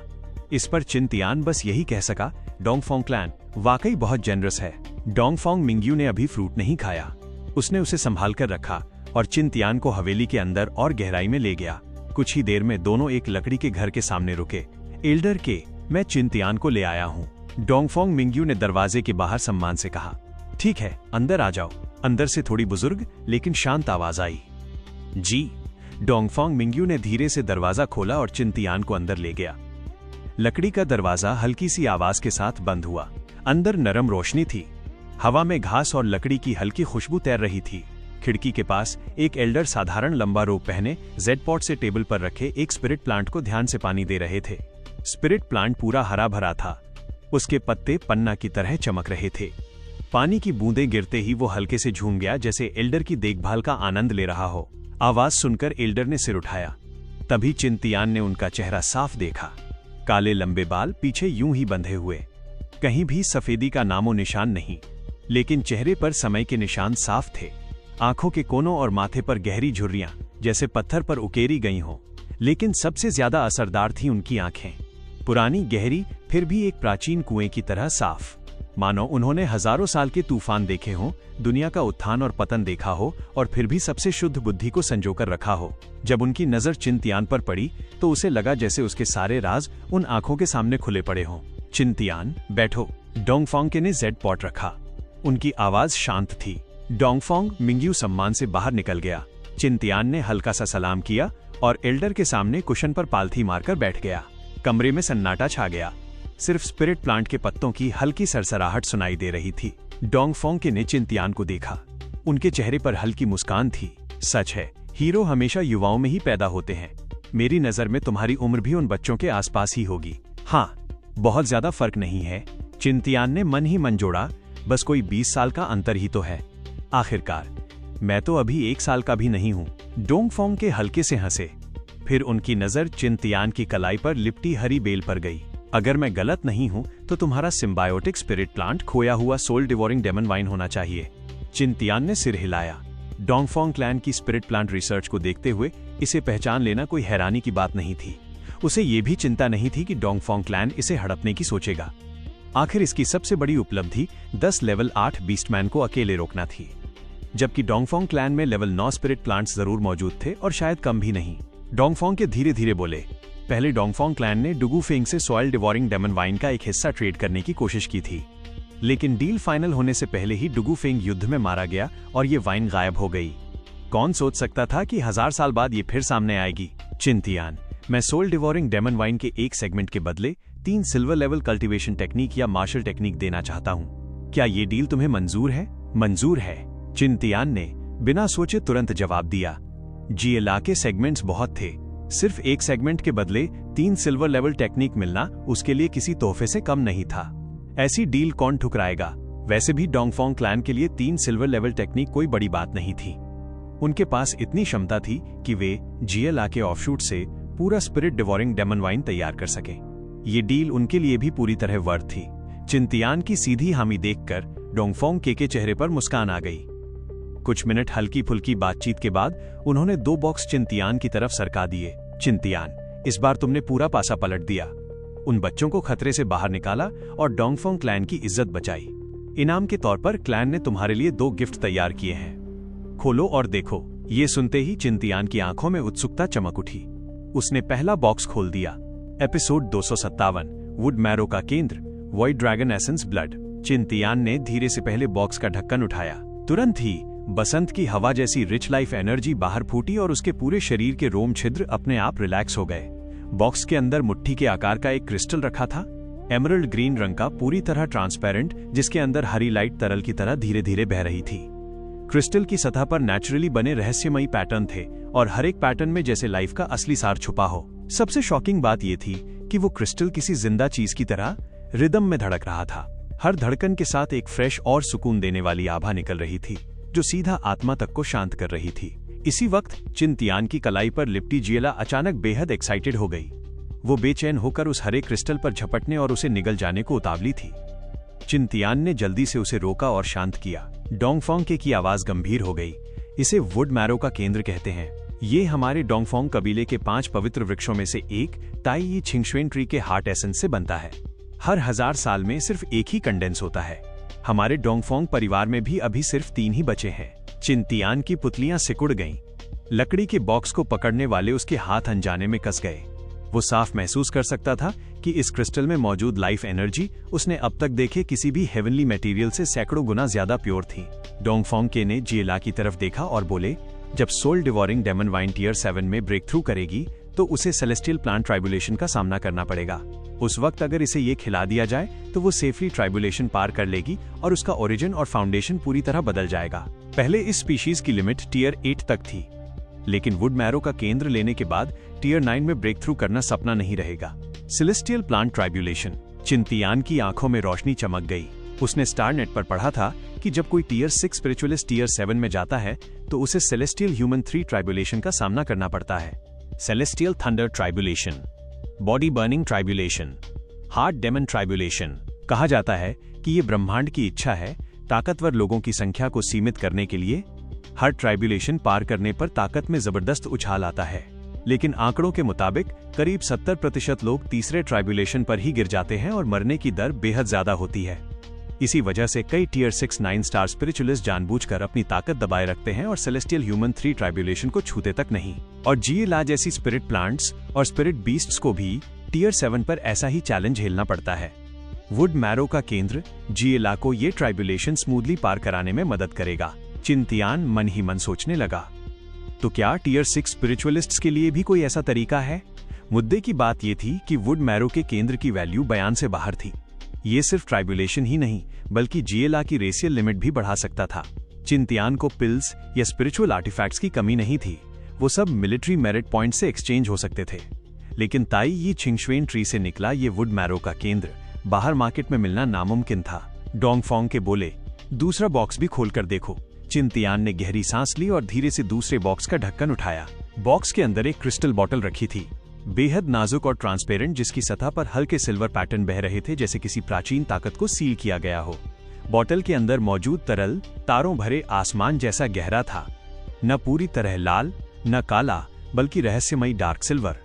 इस पर चिंतियान बस यही कह सका, डोंगफोंग क्लैन वाकई बहुत जेनरस है। डोंगफोंग मिंग्यू ने अभी फ्रूट नहीं खाया। उसने उसे संभाल कर रखा और चिंतियान को हवेली के अंदर और गहराई में ले गया। कुछ ही देर में दोनों एक लकड़ी के घर के सामने रुके। एल्डर के, मैं चिंतियान को ले आया हूँ, डोंगफोंग मिंग्यू ने दरवाजे के बाहर सम्मान से कहा। ठीक है, अंदर आ जाओ। अंदर से थोड़ी बुजुर्ग लेकिन शांत आवाज आई। जी। डोंगफोंग मिंग्यू ने धीरे से दरवाजा खोला और चिंतियान को अंदर ले गया। लकड़ी का दरवाजा हल्की सी आवाज के साथ बंद हुआ। अंदर नरम रोशनी थी। हवा में घास और लकड़ी की हल्की खुशबू तैर रही थी। खिड़की के पास एक एल्डर साधारण लंबा रोब पहने जेड पॉट से टेबल पर रखे एक स्पिरिट प्लांट को ध्यान से पानी दे रहे थे। स्पिरिट प्लांट पूरा हरा भरा था। उसके पत्ते पन्ना की तरह चमक रहे थे। पानी की बूंदें गिरते ही वो हल्के से झूम गया, जैसे एल्डर की देखभाल का आनंद ले रहा हो। आवाज सुनकर एल्डर ने सिर उठाया। तभी चिंतियान ने उनका चेहरा साफ देखा। काले लंबे बाल पीछे यूं ही बंधे हुए, कहीं भी सफेदी का नामो निशान नहीं, लेकिन चेहरे पर समय के निशान साफ थे। आंखों के कोनों और माथे पर गहरी झुर्रियां जैसे पत्थर पर उकेरी गई हों, लेकिन सबसे ज्यादा असरदार थी उनकी आंखें। पुरानी, गहरी, फिर भी एक प्राचीन कुएं की तरह साफ, मानो उन्होंने हजारों साल के तूफान देखे हों, दुनिया का उत्थान और पतन देखा हो और फिर भी सबसे शुद्ध बुद्धि को संजोकर रखा हो। जब उनकी नजर चिंतियान पर पड़ी तो उसे लगा जैसे उसके सारे राज उन आंखों के सामने खुले पड़े हों। चिंतियान, बैठो। डोंगफोंग ने जेड पॉट रखा। उनकी आवाज शांत थी। डोंगफोंग मिंग्यू सम्मान से बाहर निकल गया। चिंतियान ने हल्का सा सलाम किया और एल्डर के सामने कुशन पर पालथी मारकर बैठ गया। कमरे में सन्नाटा छा गया। सिर्फ स्पिरिट प्लांट के पत्तों की हल्की सरसराहट सुनाई दे रही थी। डोंगफोंग ने चिंतियान को देखा। उनके चेहरे पर हल्की मुस्कान थी। सच है, हीरो हमेशा युवाओं में ही पैदा होते हैं। मेरी नजर में तुम्हारी उम्र भी उन बच्चों के आसपास ही होगी। हाँ, बहुत ज्यादा फर्क नहीं है। चिंतियान ने मन ही मन जोड़ा, बस कोई 20 साल का अंतर ही तो है। आखिरकार मैं तो अभी 1 साल का भी नहीं हूँ। डोंगफोंग के हल्के से हंसे। फिर उनकी नजर चिंतियान की कलाई पर लिपटी हरी बेल पर गई। अगर मैं गलत नहीं हूं तो तुम्हारा सिम्बायोटिक स्पिरिट प्लांट खोया हुआ सोल डिवोरिंग डेमन वाइन होना चाहिए। चिंतियान ने सिर हिलाया। डोंगफोंग क्लैन की स्पिरिट प्लांट रिसर्च को देखते हुए इसे पहचान लेना कोई हैरानी की बात नहीं थी। उसे ये भी चिंता नहीं थी कि डोंगफोंग क्लैन इसे हड़पने की सोचेगा। आखिर इसकी सबसे बड़ी उपलब्धि 10 लेवल 8 बीस्टमैन को अकेले रोकना थी, जबकि डोंगफोंग क्लैन में लेवल 9 स्पिरिट प्लांट्स जरूर मौजूद थे और शायद कम भी नहीं। डोंगफोंग के धीरे धीरे बोले। पहले डोंगफोंग क्लैन ने डुगुफेंग से सॉइल डिवोरिंग डेमन वाइन का एक हिस्सा ट्रेड करने की कोशिश की थी, लेकिन डील फाइनल होने से पहले ही डुगुफेंग युद्ध में मारा गया और ये वाइन गायब हो गई। कौन सोच सकता था कि 1000 साल बाद ये फिर सामने आएगी। चिंतियान, मैं सोल डिवोरिंग डेमन वाइन के एक सेगमेंट के बदले 3 सिल्वर लेवल कल्टीवेशन टेक्निक या मार्शल टेक्निक देना चाहता हूँ। क्या ये डील तुम्हें मंजूर है? मंजूर है, चिंतियान ने बिना सोचे तुरंत जवाब दिया। जीएलआ के सेगमेंट्स बहुत थे। सिर्फ एक सेगमेंट के बदले 3 सिल्वर लेवल टेक्निक मिलना उसके लिए किसी तोहफे से कम नहीं था। ऐसी डील कौन ठुकराएगा? वैसे भी डोंगफोंग क्लैन के लिए 3 सिल्वर लेवल टेक्निक कोई बड़ी बात नहीं थी। उनके पास इतनी क्षमता थी कि वे GLA के ऑफशूट से पूरा स्पिरिट डिवोरिंग डेमन वाइन तैयार कर सके। ये डील उनके लिए भी पूरी तरह वर्थ थी। चिंतियान की सीधी हामी देखकर डोंगफोंग के चेहरे पर मुस्कान आ गई। कुछ मिनट हल्की फुल्की बातचीत के बाद उन्होंने 2 बॉक्स चिंतियान की तरफ सरका दिए। चिंतियान, इस बार तुमने पूरा पासा पलट दिया, उन बच्चों को खतरे से बाहर निकाला और डोंगफोंग क्लैन की इज्जत बचाई। इनाम के तौर पर क्लैन ने तुम्हारे लिए 2 गिफ्ट तैयार किए हैं, खोलो और देखो। ये सुनते ही चिंतियान की आंखों में उत्सुकता चमक उठी। उसने पहला बॉक्स खोल दिया। एपिसोड 257, वुड मैरो का केंद्र, वॉइड ड्रैगन एसेंस ब्लड। चिंतियान ने धीरे से पहले बॉक्स का ढक्कन उठाया। तुरंत ही बसंत की हवा जैसी रिच लाइफ एनर्जी बाहर फूटी और उसके पूरे शरीर के रोम छिद्र अपने आप रिलैक्स हो गए। बॉक्स के अंदर मुट्ठी के आकार का एक क्रिस्टल रखा था, एमरल्ड ग्रीन रंग का, पूरी तरह ट्रांसपेरेंट, जिसके अंदर हरी लाइट तरल की तरह धीरे धीरे बह रही थी। क्रिस्टल की सतह पर नेचुरली बने रहस्यमयी पैटर्न थे और हर एक पैटर्न में जैसे लाइफ का असली सार छुपा हो। सबसे शॉकिंग बात यह थी कि वो क्रिस्टल किसी जिंदा चीज की तरह रिदम में धड़क रहा था। हर धड़कन के साथ एक फ्रेश और सुकून देने वाली आभा निकल रही थी जो सीधा आत्मा तक को शांत कर रही थी। इसी वक्त चिंतियान की कलाई पर लिपटी GLA अचानक बेहद एक्साइटेड हो गई। वो बेचैन होकर उस हरे क्रिस्टल पर झपटने और उसे निगल जाने को उतावली थी। चिंतियान ने जल्दी से उसे रोका और शांत किया। डोंगफोंग की आवाज गंभीर हो गई। इसे वुड मैरो का केंद्र कहते हैं। ये हमारे डोंगफोंग कबीले के 5 पवित्र वृक्षों में से एक ताई यी छिंगशुएन ट्री के हार्ट एसेंस से बनता है। हर 1000 साल में सिर्फ एक ही कंडेंस होता है। हमारे डोंगफोंग परिवार में भी अभी सिर्फ 3 ही बचे हैं। चिंतियान की पुतलियां सिकुड़ गईं। लकड़ी के बॉक्स को पकड़ने वाले उसके हाथ अनजाने में कस गए। वो साफ महसूस कर सकता था कि इस क्रिस्टल में मौजूद लाइफ एनर्जी उसने अब तक देखे किसी भी हेवनली मटेरियल से सैकड़ों गुना ज्यादा प्योर थी। डोंगफोंग के ने GLA की तरफ देखा और बोले, जब soul devouring demon vine tier 7 में ब्रेक थ्रू करेगी तो उसे सेलेस्टियल प्लांट ट्राइबुलेशन का सामना करना पड़ेगा। उस वक्त अगर इसे ये खिला दिया जाए तो वो सेफली ट्राइबुलेशन पार कर लेगी और उसका ओरिजिन और फाउंडेशन पूरी तरह बदल जाएगा। पहले इस स्पीशीज की लिमिट टियर 8 तक थी, लेकिन वुड मैरो का केंद्र लेने के बाद टियर 9 में ब्रेक थ्रू करना सपना नहीं रहेगा। Celestial plant tribulation. चिंतियान की आंखों में रोशनी चमक गई। उसने स्टारनेट पर पढ़ा था कि जब कोई टियर 6 स्पिरिचुअलिस्ट टियर 7 में जाता है तो उसे सेलेस्टियल ह्यूमन 3 ट्राइबुलेशन का सामना करना पड़ता है। Celestial thunder tribulation, body burning tribulation, heart demon tribulation. कहा जाता है कि ये ब्रह्मांड की इच्छा है ताकतवर लोगों की संख्या को सीमित करने के लिए। हर ट्राइबुलेशन पार करने पर ताकत में जबरदस्त उछाल आता है, लेकिन आंकड़ों के मुताबिक करीब 70% लोग तीसरे ट्राइबुलेशन पर ही गिर जाते हैं और मरने की दर बेहद ज्यादा होती है। इसी वजह से कई टियर 6-9 स्टार स्पिरिचुअलिस्ट जानबूझकर अपनी ताकत दबाए रखते हैं और सेलेस्टियल ह्यूमन 3 ट्राइबुलेशन को छूते तक नहीं। और GLA जैसी स्पिरिट प्लांट्स और स्पिरिट बीस्ट्स को भी टियर 7 पर ऐसा ही चैलेंज झेलना पड़ता है। वुड मैरो का केंद्र GLA को ये ट्राइबुलेशन स्मूथली पार कराने में मदद करेगा। चिंतियान मन ही मन सोचने लगा, तो क्या टियर 6 स्पिरिचुअलिस्ट्स के लिए भी कोई ऐसा तरीका है? मुद्दे की बात यह थी कि वुड मैरो के केंद्र की वैल्यू बयान से बाहर थी। ये सिर्फ ट्राइबुलेशन ही नहीं बल्कि GLA की रेशियल लिमिट भी बढ़ा सकता था। चिंतियान को पिल्स या स्पिरिचुअल आर्टिफैक्ट्स की कमी नहीं थी, वो सब मिलिट्री मेरिट पॉइंट से एक्सचेंज हो सकते थे। लेकिन ताई यी छिंगशुएन ट्री से निकला ये वुड मैरो का केंद्र बाहर मार्केट में मिलना नामुमकिन था। डोंगफोंग के बोले, दूसरा बॉक्स भी खोलकर देखो। चिंतियान ने गहरी सांस ली और धीरे से दूसरे बॉक्स का ढक्कन उठाया। बॉक्स के अंदर एक क्रिस्टल बॉटल रखी थी, बेहद नाजुक और ट्रांसपेरेंट, जिसकी सतह पर हल्के सिल्वर पैटर्न बह रहे थे जैसे किसी प्राचीन ताकत को सील किया गया हो। बॉटल के अंदर मौजूद तरल तारों भरे आसमान जैसा गहरा था, न पूरी तरह लाल न काला बल्कि रहस्यमयी डार्क सिल्वर।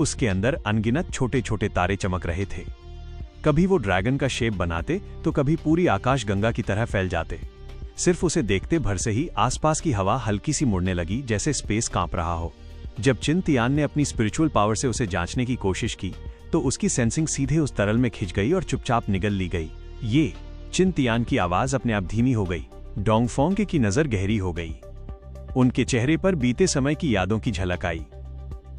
उसके अंदर अनगिनत छोटे छोटे तारे चमक रहे थे। कभी वो ड्रैगन का शेप बनाते तो कभी पूरी आकाश गंगा की तरह फैल जाते। सिर्फ उसे देखते भर से ही आसपास की हवा हल्की सी मुड़ने लगी जैसे स्पेस कांप रहा हो। जब चिंतियान ने अपनी स्पिरिचुअल पावर से उसे जांचने की कोशिश की तो उसकी सेंसिंग सीधे उस तरल में खिंच गई और चुपचाप निगल ली गई। ये चिंतियान की आवाज अपने आप धीमी हो गई। डोंगफोंग की नजर गहरी हो गई। उनके चेहरे पर बीते समय की यादों की झलक आई।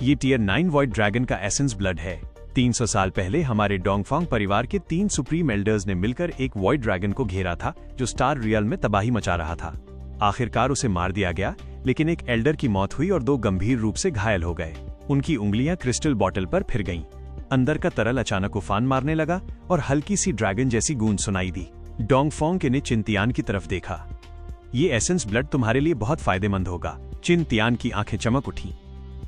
ये टियर 9 वॉइड ड्रैगन का एसेंस ब्लड है। 300 साल पहले हमारे डोंगफोंग परिवार के 3 सुप्रीम एल्डर्स ने मिलकर एक वॉइड ड्रैगन को घेरा था जो स्टार रियल में तबाही मचा रहा था। आखिरकार उसे मार दिया गया, लेकिन एक एल्डर की मौत हुई और 2 गंभीर रूप से घायल हो गए। उनकी उंगलियां क्रिस्टल बॉटल पर फिर गईं। अंदर का तरल अचानक उफान मारने लगा और हल्की सी ड्रैगन जैसी गूंज सुनाई दी। डोंगफोंग ने चिंतियान की तरफ देखा। ये एसेंस ब्लड तुम्हारे लिए बहुत फायदेमंद होगा। चिंतियान की आंखें चमक उठी।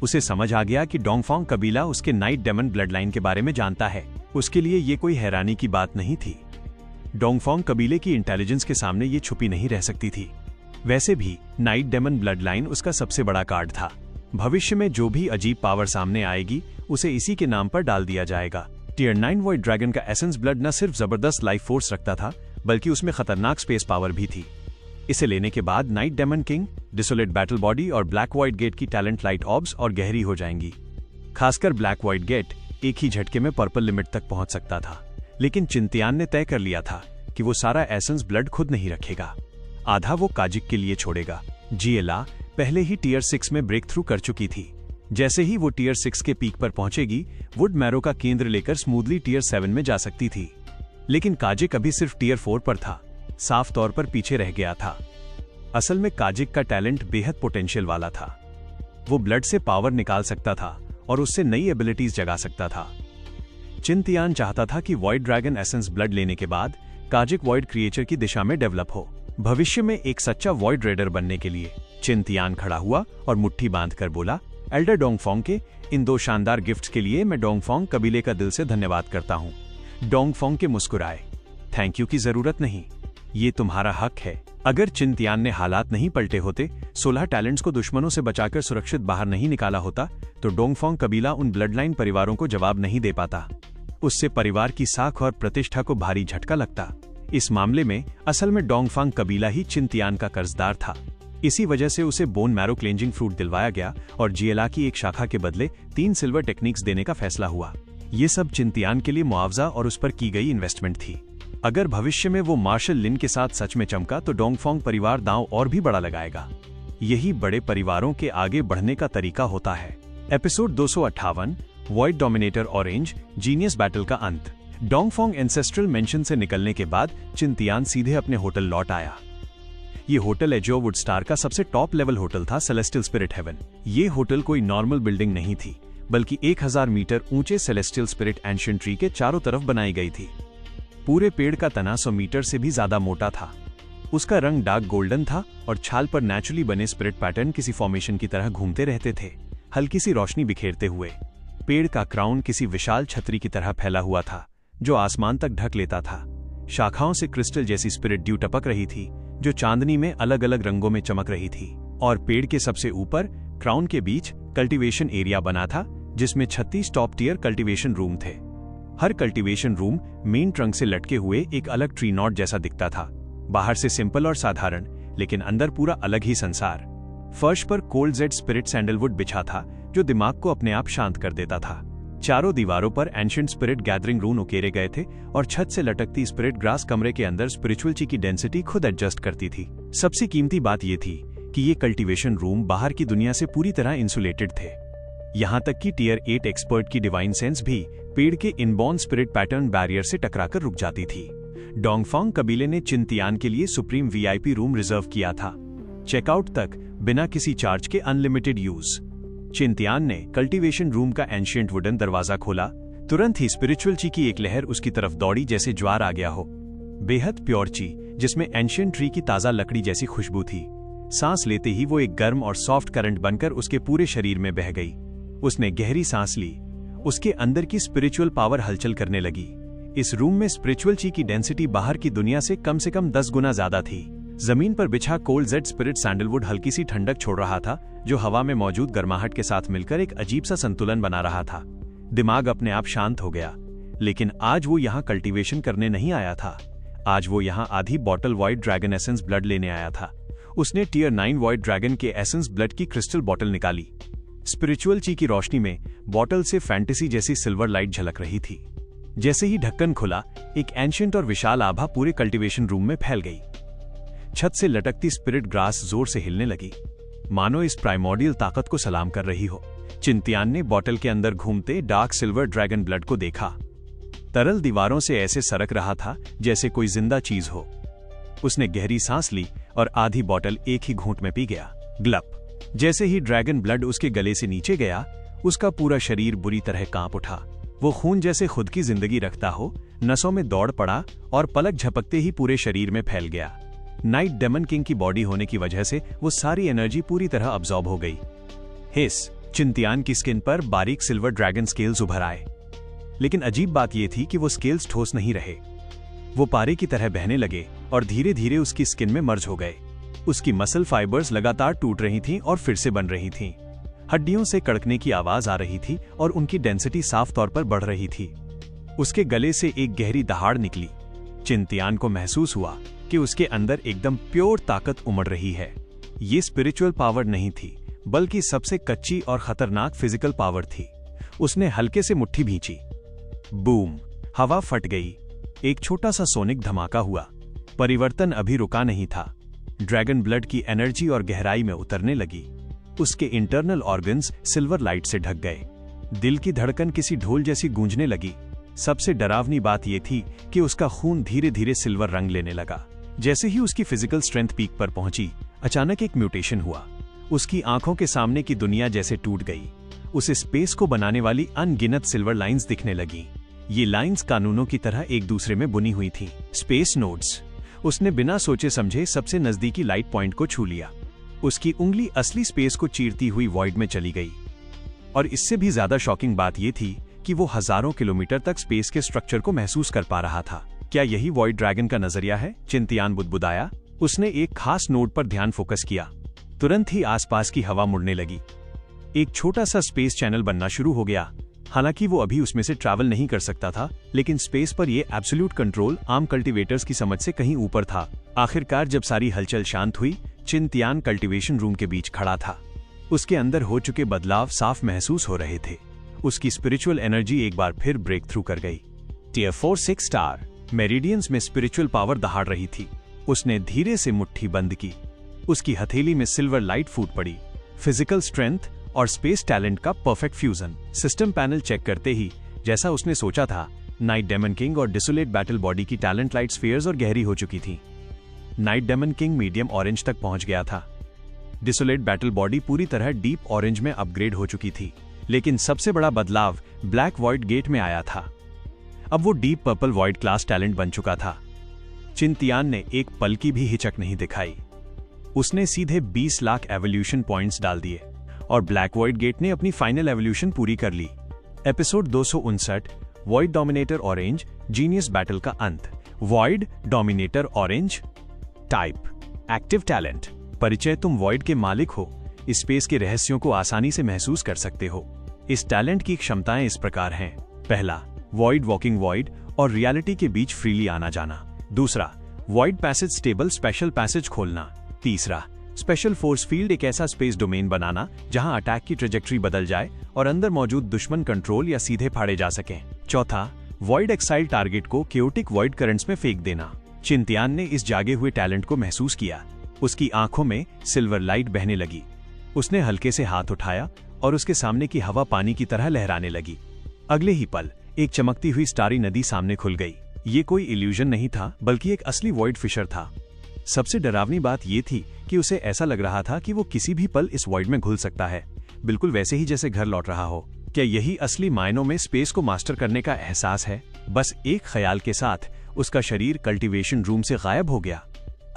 उसे समझ आ गया कि डोंगफोंग कबीला उसके नाइट डेमन ब्लड लाइन के बारे में जानता है। उसके लिए ये कोई हैरानी की बात नहीं थी। डोंगफोंग कबीले की इंटेलिजेंस के सामने ये छुपी नहीं रह सकती थी। वैसे भी नाइट डेमन ब्लड लाइन उसका सबसे बड़ा कार्ड था। भविष्य में जो भी अजीब पावर सामने आएगी उसे इसी के नाम पर डाल दिया जाएगा। टियर 9 वॉइड ड्रैगन का एसेंस ब्लड न सिर्फ जबरदस्त लाइफ फोर्स रखता था, बल्कि उसमें खतरनाक स्पेस पावर भी थी। इसे लेने के बाद night demon king, desolate battle body और ब्लैक वॉइड गेट की टैलेंट लाइट ऑब्स और गहरी हो जाएंगी। खासकर ब्लैक वॉइड गेट एक ही झटके में पर्पल लिमिट तक पहुंच सकता था। लेकिन चिंतियान ने तय कर लिया था कि वो सारा एसेंस ब्लड खुद नहीं रखेगा। आधा वो काजिक के लिए छोड़ेगा। जिएला पहले ही टियर 6 में ब्रेक थ्रू कर चुकी थी। जैसे ही वो टियर 6 के पीक पर पहुंचेगी, वुड मैरो का केंद्र लेकर स्मूथली टियर 7 में जा सकती थी। लेकिन काजिक अभी सिर्फ टियर 4 पर था, साफ तौर पर पीछे रह गया था। असल में काजिक का टैलेंट बेहद पोटेंशियल वाला था। वो ब्लड से पावर निकाल सकता था और उससे नई एबिलिटीज जगा सकता था। चिंतियान चाहता था कि वॉइड ड्रैगन एसेंस ब्लड लेने के बाद काजिक वॉइड क्रिएचर की दिशा में डेवलप हो। भविष्य में एक सच्चा वॉइड रेडर बनने के लिए चिंतियान खड़ा हुआ और मुट्ठी बांधकर बोला, एल्डर डोंगफोंग के इन 2 शानदार गिफ्ट्स के लिए मैं डोंगफोंग कबीले का दिल से धन्यवाद करता हूँ। डोंगफोंग के मुस्कुराए, थैंक यू की जरूरत नहीं, ये तुम्हारा हक है। अगर चिंतियान ने हालात नहीं पलटे होते, 16 टैलेंट्स को दुश्मनों से बचाकर सुरक्षित बाहर नहीं निकाला होता, तो डोंगफोंग कबीला उन ब्लडलाइन परिवारों को जवाब नहीं दे पाता। उससे परिवार की साख और प्रतिष्ठा को भारी झटका लगता। इस मामले में असल में डोंगफोंग कबीला ही चिंतियान का कर्जदार था। इसी वजह से उसे बोन मैरो क्लेंजिंग फ्रूट दिलवाया गया और जिएला की एक शाखा के बदले 3 सिल्वर टेक्निक्स देने का फैसला हुआ। ये सब चिंतियान के लिए मुआवजा और उस पर की गई इन्वेस्टमेंट थी। अगर भविष्य में वो मार्शल लिन के साथ सच में चमका तो डोंगफोंग परिवार दांव और भी बड़ा लगाएगा। यही बड़े परिवारों के आगे बढ़ने का तरीका होता है। Episode 258 void dominator orange genius battle का अंत। डोंगफोंग एंसेस्ट्रल मेंशन से निकलने के बाद चिंतियान सीधे अपने होटल लौट आया। ये होटल एजो वुड स्टार का सबसे टॉप लेवल होटल था, सेलेस्टियल स्पिरिट हेवन। ये होटल कोई नॉर्मल बिल्डिंग नहीं थी, बल्कि 1000 मीटर ऊंचे सेलेस्टियल स्पिरिट एंशिएंट ट्री के चारों तरफ बनाई गई थी। पूरे पेड़ का तना 100 मीटर से भी ज्यादा मोटा था। उसका रंग डार्क गोल्डन था और छाल पर नेचुरली बने स्पिरिट पैटर्न किसी फॉर्मेशन की तरह घूमते रहते थे, हल्की सी रोशनी बिखेरते हुए। पेड़ का क्राउन किसी विशाल छतरी की तरह फैला हुआ था, जो आसमान तक ढक लेता था। शाखाओं से क्रिस्टल जैसी स्पिरिट ड्यू टपक रही थी, जो चांदनी में अलग अलग रंगों में चमक रही थी। और पेड़ के सबसे ऊपर क्राउन के बीच कल्टीवेशन एरिया बना था, जिसमें 36 टॉप टियर कल्टीवेशन रूम थे। हर कल्टीवेशन रूम मेन ट्रंक से लटके हुए एक अलग ट्री नॉट जैसा दिखता था। बाहर से सिंपल और साधारण, लेकिन अंदर पूरा अलग ही संसार। फर्श पर कोल्ड जेड स्पिरिट सैंडलवुड बिछा था, जो दिमाग को अपने आप शांत कर देता था। चारों दीवारों पर एंशिएंट स्पिरिट गैदरिंग रून उकेरे गए थे और छत से लटकती स्पिरिट ग्रास कमरे के अंदर स्पिरिचुअल ची की डेंसिटी खुद एडजस्ट करती थी। सबसे कीमती बात यह थी कि ये कल्टीवेशन रूम बाहर की दुनिया से पूरी तरह इंसुलेटेड थे। यहाँ तक कि टियर 8 एक्सपर्ट की डिवाइन सेंस भी पेड़ के इनबॉर्न स्पिरिट पैटर्न बैरियर से टकराकर रुक जाती थी। डोंगफोंग कबीले ने चिंतियान के लिए सुप्रीम वीआईपी रूम रिजर्व किया था, चेकआउट तक बिना किसी चार्ज के अनलिमिटेड यूज। चिंतियान ने कल्टीवेशन रूम का एंशिएंट वुडन दरवाजा खोला। तुरंत ही स्पिरिचुअल ची की एक लहर उसकी तरफ दौड़ी, जैसे ज्वार आ गया हो। बेहद प्योर ची, जिसमें एंशिएंट ट्री की ताजा लकड़ी जैसी खुशबू थी। सांस लेते ही वो एक गर्म और सॉफ्ट करंट बनकर उसके पूरे शरीर में बह गई। उसने गहरी सांस ली। उसके अंदर की स्पिरिचुअल पावर हलचल करने लगी। इस रूम में स्पिरिचुअल ची की डेंसिटी बाहर की दुनिया से कम 10 गुना ज्यादा थी। जमीन पर बिछा कोल्ड जेड स्पिरिट सैंडलवुड हल्की सी ठंडक छोड़ रहा था, जो हवा में मौजूद गर्माहट के साथ मिलकर एक अजीब सा संतुलन बना रहा था। दिमाग अपने आप शांत हो गया। लेकिन आज वो यहाँ कल्टीवेशन करने नहीं आया था। आज वो यहाँ आधी bottle void dragon essence blood लेने आया था। उसने टियर 9 वॉइड ड्रैगन के एसेंस ब्लड की क्रिस्टल बॉटल निकाली। स्पिरिचुअल ची की रोशनी में बॉटल से फैंटेसी जैसी सिल्वर लाइट झलक रही थी। जैसे ही ढक्कन खुला, एक एंशिएंट और विशाल आभा पूरे कल्टीवेशन रूम में फैल गई। छत से लटकती स्पिरिट ग्रास जोर से हिलने लगी, मानो इस प्राइमोर्डियल ताकत को सलाम कर रही हो। चिंतियान ने बॉटल के अंदर घूमते डार्क सिल्वर ड्रैगन ब्लड को देखा। तरल दीवारों से ऐसे सरक रहा था जैसे कोई जिंदा चीज हो। उसने गहरी सांस ली और आधी बॉटल एक ही घूंट में पी गया। ग्लप। जैसे ही ड्रैगन ब्लड उसके गले से नीचे गया, उसका पूरा शरीर बुरी तरह कांप उठा। वो खून जैसे खुद की जिंदगी रखता हो, नसों में दौड़ पड़ा और पलक झपकते ही पूरे शरीर में फैल गया। नाइट डेमन किंग की बॉडी होने की वजह से वो सारी एनर्जी पूरी तरह अब्सॉर्ब हो गई। हिस, चिंतियान की स्किन पर बारीक सिल्वर ड्रैगन स्केल्स उभर आए। लेकिन अजीब बात यह थी कि वो स्केल्स ठोस नहीं रहे। वो पारे की तरह बहने लगे और धीरे धीरे उसकी स्किन में मर्ज हो गए। उसकी मसल फाइबर्स लगातार टूट रही थीं और फिर से बन रही थीं। हड्डियों से कड़कने की आवाज आ रही थी और उनकी डेंसिटी साफ तौर पर बढ़ रही थी। उसके गले से एक गहरी दहाड़ निकली। चिंतियान को महसूस हुआ कि उसके अंदर एकदम प्योर ताकत उमड़ रही है। ये स्पिरिचुअल पावर नहीं थी, बल्कि सबसे कच्ची और खतरनाक फिजिकल पावर थी। उसने हल्के से मुट्ठी भींची। बूम! हवा फट गई। एक छोटा सा सोनिक धमाका हुआ। परिवर्तन अभी रुका नहीं था। ड्रैगन ब्लड की एनर्जी और गहराई में उतरने लगी। उसके इंटरनल ऑर्गन्स सिल्वर लाइट से ढक गए। दिल की धड़कन किसी ढोल जैसी गूंजने लगी। सबसे डरावनी बात यह थी कि उसका खून धीरे धीरे सिल्वर रंग लेने लगा। जैसे ही उसकी फिजिकल स्ट्रेंथ पीक पर पहुंची, अचानक एक म्यूटेशन हुआ। उसकी आंखों के सामने की दुनिया जैसे टूट गई। उसे स्पेस को बनाने वाली अनगिनत सिल्वर लाइंस दिखने लगी। ये लाइंस कानूनों की तरह एक दूसरे में बुनी हुई थीं। Space nodes. उसने बिना सोचे समझे सबसे नजदीकी लाइट पॉइंट को छू लिया। उसकी उंगली असली स्पेस को चीरती हुई वॉइड में चली गई। और इससे भी ज्यादा शॉकिंग बात यह थी कि वो हजारों किलोमीटर तक स्पेस के स्ट्रक्चर को महसूस कर पा रहा था। क्या यही वॉइड ड्रैगन का नजरिया है? चिंतियान बुदबुदाया। उसने एक खास नोड पर ध्यान फोकस किया। तुरंत ही आसपास की हवा मुड़ने लगी। एक छोटा सा स्पेस चैनल बनना शुरू हो गया। हालांकि वो अभी उसमें से ट्रैवल नहीं कर सकता था, लेकिन स्पेस पर ये एब्सोल्यूट कंट्रोल आम कल्टीवेटर्स की समझ से कहीं ऊपर था। आखिरकार जब सारी हलचल शांत हुई, चिंतियान कल्टीवेशन रूम के बीच खड़ा था। उसके अंदर हो चुके बदलाव साफ महसूस हो रहे थे। उसकी स्पिरिचुअल एनर्जी एक बार फिर ब्रेक थ्रू कर गई। टियर 4 6 स्टार मेरिडियंस में स्पिरिचुअल पावर दहाड़ रही थी। उसने धीरे से मुट्ठी बंद की। उसकी हथेली में सिल्वर लाइट फूट पड़ी। फिजिकल स्ट्रेंथ और स्पेस टैलेंट का perfect fusion. System panel check करते ही, जैसा उसने सोचा था, नाइट डेमन किंग और डिसोलेट बैटल बॉडी की टैलेंट लाइट स्फीयर्स और गहरी हो चुकी थी। Night demon king medium orange तक पहुंच गया था। डिसोलेट बैटल बॉडी पूरी तरह डीप ऑरेंज में अपग्रेड हो चुकी थी। लेकिन सबसे बड़ा बदलाव ब्लैक वॉइड गेट में आया था। अब वो deep purple void class talent बन चुका था। चिंतियान ने एक पल की भी हिचक नहीं दिखाई। उसने सीधे 20 लाख एवोल्यूशन पॉइंट्स डाल दिए और ब्लैक वॉइड गेट ने अपनी फाइनल एवोल्यूशन पूरी कर ली। Episode 259, void dominator orange, genius battle का अंत। Void dominator orange. Type, active talent. परिचय, तुम वॉइड के मालिक हो। इस स्पेस के रहस्यों को आसानी से महसूस कर सकते हो। इस टैलेंट की क्षमताएं इस प्रकार हैं। पहला, वॉइड वॉकिंग वॉइड और रियलिटी के बीच फ्रीली आना जाना। दूसरा, void passage stable special passage खोलना। तीसरा, स्पेशल फोर्स फील्ड, एक ऐसा स्पेस डोमेन बनाना जहां अटैक की ट्रेजेक्टरी बदल जाए और अंदर मौजूद दुश्मन कंट्रोल या सीधे फाड़े जा सकें। चौथा, वॉइड एक्साइल टारगेट को क्योटिक वॉइड करंट्स में फेंक देना। चिंतियान ने इस जागे हुए टैलेंट को महसूस किया। उसकी आंखों में सिल्वर लाइट बहने लगी। उसने हल्के से हाथ उठाया और उसके सामने की हवा पानी की तरह लहराने लगी। अगले ही पल एक चमकती हुई स्टारी नदी सामने खुल गई। ये कोई इल्यूजन नहीं था, बल्कि एक असली वॉइड फिशर था। सबसे डरावनी बात यह थी कि उसे ऐसा लग रहा था कि वो किसी भी पल इस वॉइड में घुल सकता है, बिल्कुल वैसे ही जैसे घर लौट रहा हो। क्या यही असली मायनों में स्पेस को मास्टर करने का एहसास है? बस एक ख्याल के साथ उसका शरीर कल्टीवेशन रूम से गायब हो गया।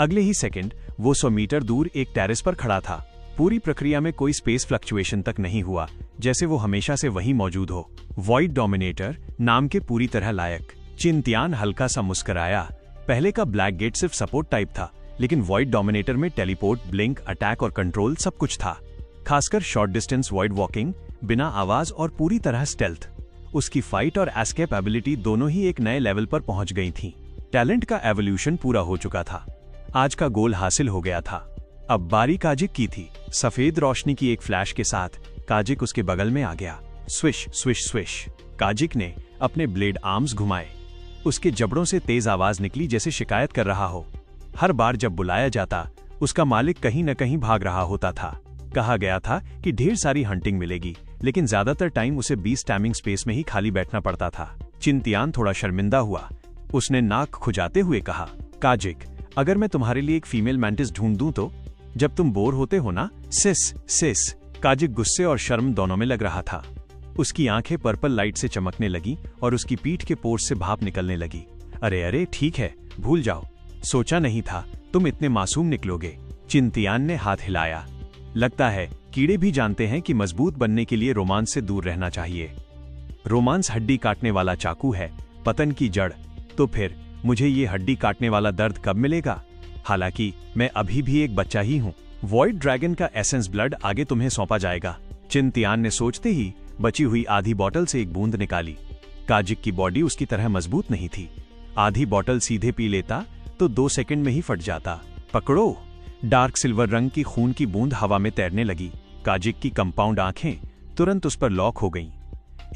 अगले ही सेकंड वो 100 मीटर दूर एक टेरेस पर खड़ा था। पूरी प्रक्रिया में कोई स्पेस फ्लक्चुएशन तक नहीं हुआ, जैसे वो हमेशा से वहीं मौजूद हो। वॉइड डोमिनेटर नाम के पूरी तरह लायक। चिंतियान हल्का सा मुस्कुराया। पहले का ब्लैक गेट सिर्फ सपोर्ट टाइप था, लेकिन वॉइड डोमिनेटर में टेलीपोर्ट, ब्लिंक, अटैक और कंट्रोल सब कुछ था। खासकर शॉर्ट डिस्टेंस वॉइड वॉकिंग, बिना आवाज और पूरी तरह स्टेल्थ। उसकी फाइट और एस्केप एबिलिटी दोनों ही एक नए लेवल पर पहुंच गई थीं। टैलेंट का एवोल्यूशन पूरा हो चुका था। आज का गोल हासिल हो गया था। अब बारी काजिक की थी। सफेद रोशनी की एक फ्लैश के साथ काजिक उसके बगल में आ गया। Swish swish swish. काजिक ने अपने ब्लेड आर्म्स घुमाए। उसके जबड़ों से तेज आवाज निकली, जैसे शिकायत कर रहा हो। हर बार जब बुलाया जाता, उसका मालिक कहीं न कहीं भाग रहा होता था। कहा गया था कि ढेर सारी हंटिंग मिलेगी, लेकिन ज्यादातर टाइम उसे 20 टाइमिंग स्पेस में ही खाली बैठना पड़ता था। चिंतियान थोड़ा शर्मिंदा हुआ। उसने नाक खुजाते हुए कहा, काजिक, अगर मैं तुम्हारे लिए एक फीमेल मैंटिस ढूंढ दूं तो? जब तुम बोर होते हो ना? सिस सिस। काजिक गुस्से और शर्म दोनों में लग रहा था। उसकी आंखें पर्पल लाइट से चमकने लगी और उसकी पीठ के पोर्स से भाप निकलने लगी। अरे अरे ठीक है, भूल जाओ, सोचा नहीं था तुम इतने मासूम निकलोगे। चिंतियान ने हाथ हिलाया। लगता है कीड़े भी जानते हैं कि मजबूत बनने के लिए रोमांस से दूर रहना चाहिए। रोमांस हड्डी काटने वाला चाकू है, पतन की जड़। तो फिर मुझे ये हड्डी काटने वाला दर्द कब मिलेगा? हालांकि मैं अभी भी एक बच्चा ही हूँ। वॉइड ड्रैगन का एसेंस ब्लड आगे तुम्हें सौंपा जाएगा। चिंतियान ने सोचते ही बची हुई आधी बोतल से एक बूंद निकाली। काजिक की बॉडी उसकी तरह मजबूत नहीं थी। आधी बोतल सीधे पी लेता तो 2 सेकंड में ही फट जाता। पकड़ो! डार्क सिल्वर रंग की खून की बूंद हवा में तैरने लगी। काजिक की कंपाउंड आंखें तुरंत उस पर लॉक हो गईं।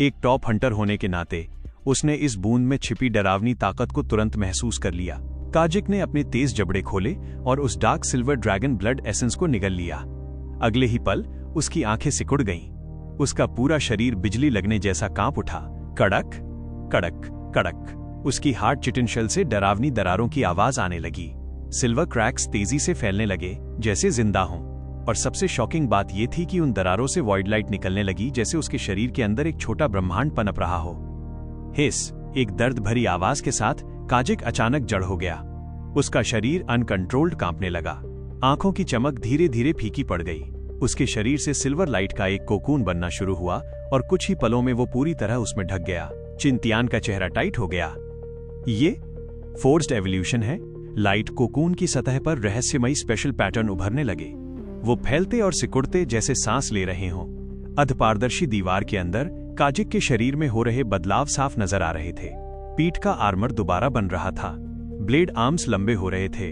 एक टॉप हंटर होने के नाते उसने इस बूंद में छिपी डरावनी ताकत को तुरंत महसूस कर लिया। काजिक ने अपने तेज जबड़े खोले और उस dark silver dragon blood essence को निगल लिया। अगले ही पल उसकी आंखें सिकुड़ गईं। उसका पूरा शरीर बिजली लगने जैसा कांप उठा। कड़क कड़क कड़क। उसकी हार्ट चिटिन से डरावनी दरारों की आवाज आने लगी। सिल्वर क्रैक्स तेजी से फैलने लगे जैसे जिंदा हों। और सबसे शॉकिंग बात यह थी कि उन दरारों से वॉइड लाइट निकलने लगी जैसे उसके शरीर के अंदर एक छोटा ब्रह्मांड पनप रहा हो। हिस! एक दर्द भरी आवाज के साथ काजिक अचानक जड़ हो गया। उसका शरीर अनकंट्रोल्ड कांपने लगा। आंखों की चमक धीरे धीरे फीकी पड़ गई। उसके शरीर से सिल्वर लाइट का एक कोकून बनना शुरू हुआ और कुछ ही पलों में वो पूरी तरह उसमें ढक गया। चिंतियान का चेहरा टाइट हो गया। ये फोर्स्ड एवोल्यूशन है। लाइट कोकून की सतह पर रहस्यमयी स्पेशल पैटर्न उभरने लगे। वो फैलते और सिकुड़ते जैसे सांस ले रहे हों। अर्धपारदर्शी दीवार के अंदर काजिक के शरीर में हो रहे बदलाव साफ नजर आ रहे थे। पीठ का आर्मर दोबारा बन रहा था। ब्लेड आर्म्स लंबे हो रहे थे,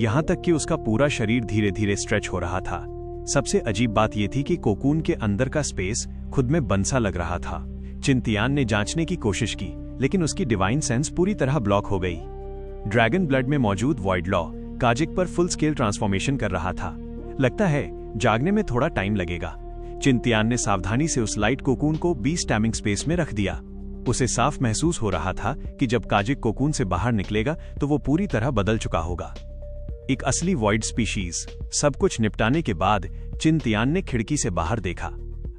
यहां तक कि उसका पूरा शरीर धीरे धीरे स्ट्रेच हो रहा था। सबसे अजीब बात यह थी कि कोकून के अंदर का स्पेस खुद में बंसा लग रहा था। चिंतियान ने जांचने की कोशिश की, लेकिन उसकी डिवाइन सेंस पूरी तरह ब्लॉक हो गई। ड्रैगन ब्लड में मौजूद वॉइड लॉ काजिक पर फुल स्केल ट्रांसफॉर्मेशन कर रहा था। लगता है जागने में थोड़ा टाइम लगेगा। चिंतियान ने सावधानी से उस लाइट कोकून को बीस टाइमिंग स्पेस में रख दिया। उसे साफ महसूस हो रहा था कि जब काजिक कोकून से बाहर निकलेगा तो वो पूरी तरह बदल चुका होगा। एक असली वॉइड स्पीशीज। सब कुछ निपटाने के बाद चिंतियान ने खिड़की से बाहर देखा।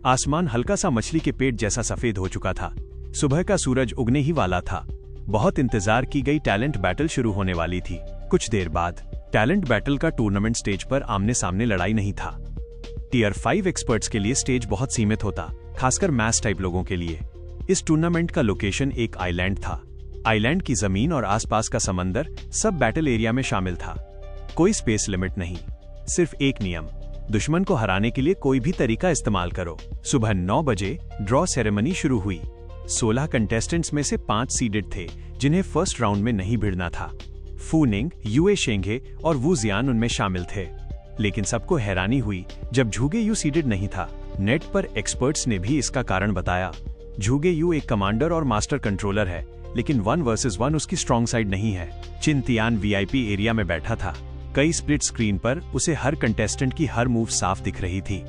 आसमान हल्का सा मछली के पेट जैसा सफेद हो चुका था। सुबह का सूरज उगने ही वाला था। बहुत इंतजार की गई टैलेंट बैटल शुरू होने वाली थी। कुछ देर बाद टैलेंट बैटल का टूर्नामेंट स्टेज पर आमने सामने लड़ाई नहीं था। टियर 5 एक्सपर्ट्स के लिए स्टेज बहुत सीमित होता, खासकर मैथ्स टाइप लोगों के लिए। इस टूर्नामेंट का लोकेशन एक आइलैंड था। आइलैंड की जमीन और आसपास का समंदर सब बैटल एरिया में शामिल था। कोई स्पेस लिमिट नहीं, सिर्फ एक नियम, दुश्मन को हराने के लिए कोई भी तरीका इस्तेमाल करो। सुबह 9 बजे ड्रॉ सेरेमनी शुरू हुई। 16 कंटेस्टेंट्स में से 5 सीडेड थे जिन्हें फर्स्ट राउंड में नहीं भिड़ना था। फू निंग, युए शेंगे और वू जियान उनमें शामिल थे। लेकिन सबको हैरानी हुई जब झुगे यू सीडेड नहीं था। नेट पर एक्सपर्ट्स ने भी इसका कारण बताया। झुगे यू एक कमांडर और मास्टर कंट्रोलर है, लेकिन 1 वर्सेस 1 उसकी स्ट्रॉन्ग साइड नहीं है। चिंतियान वीआईपी एरिया में बैठा था। कई स्प्लिट स्क्रीन पर उसे हर कंटेस्टेंट की हर मूव साफ दिख रही थी।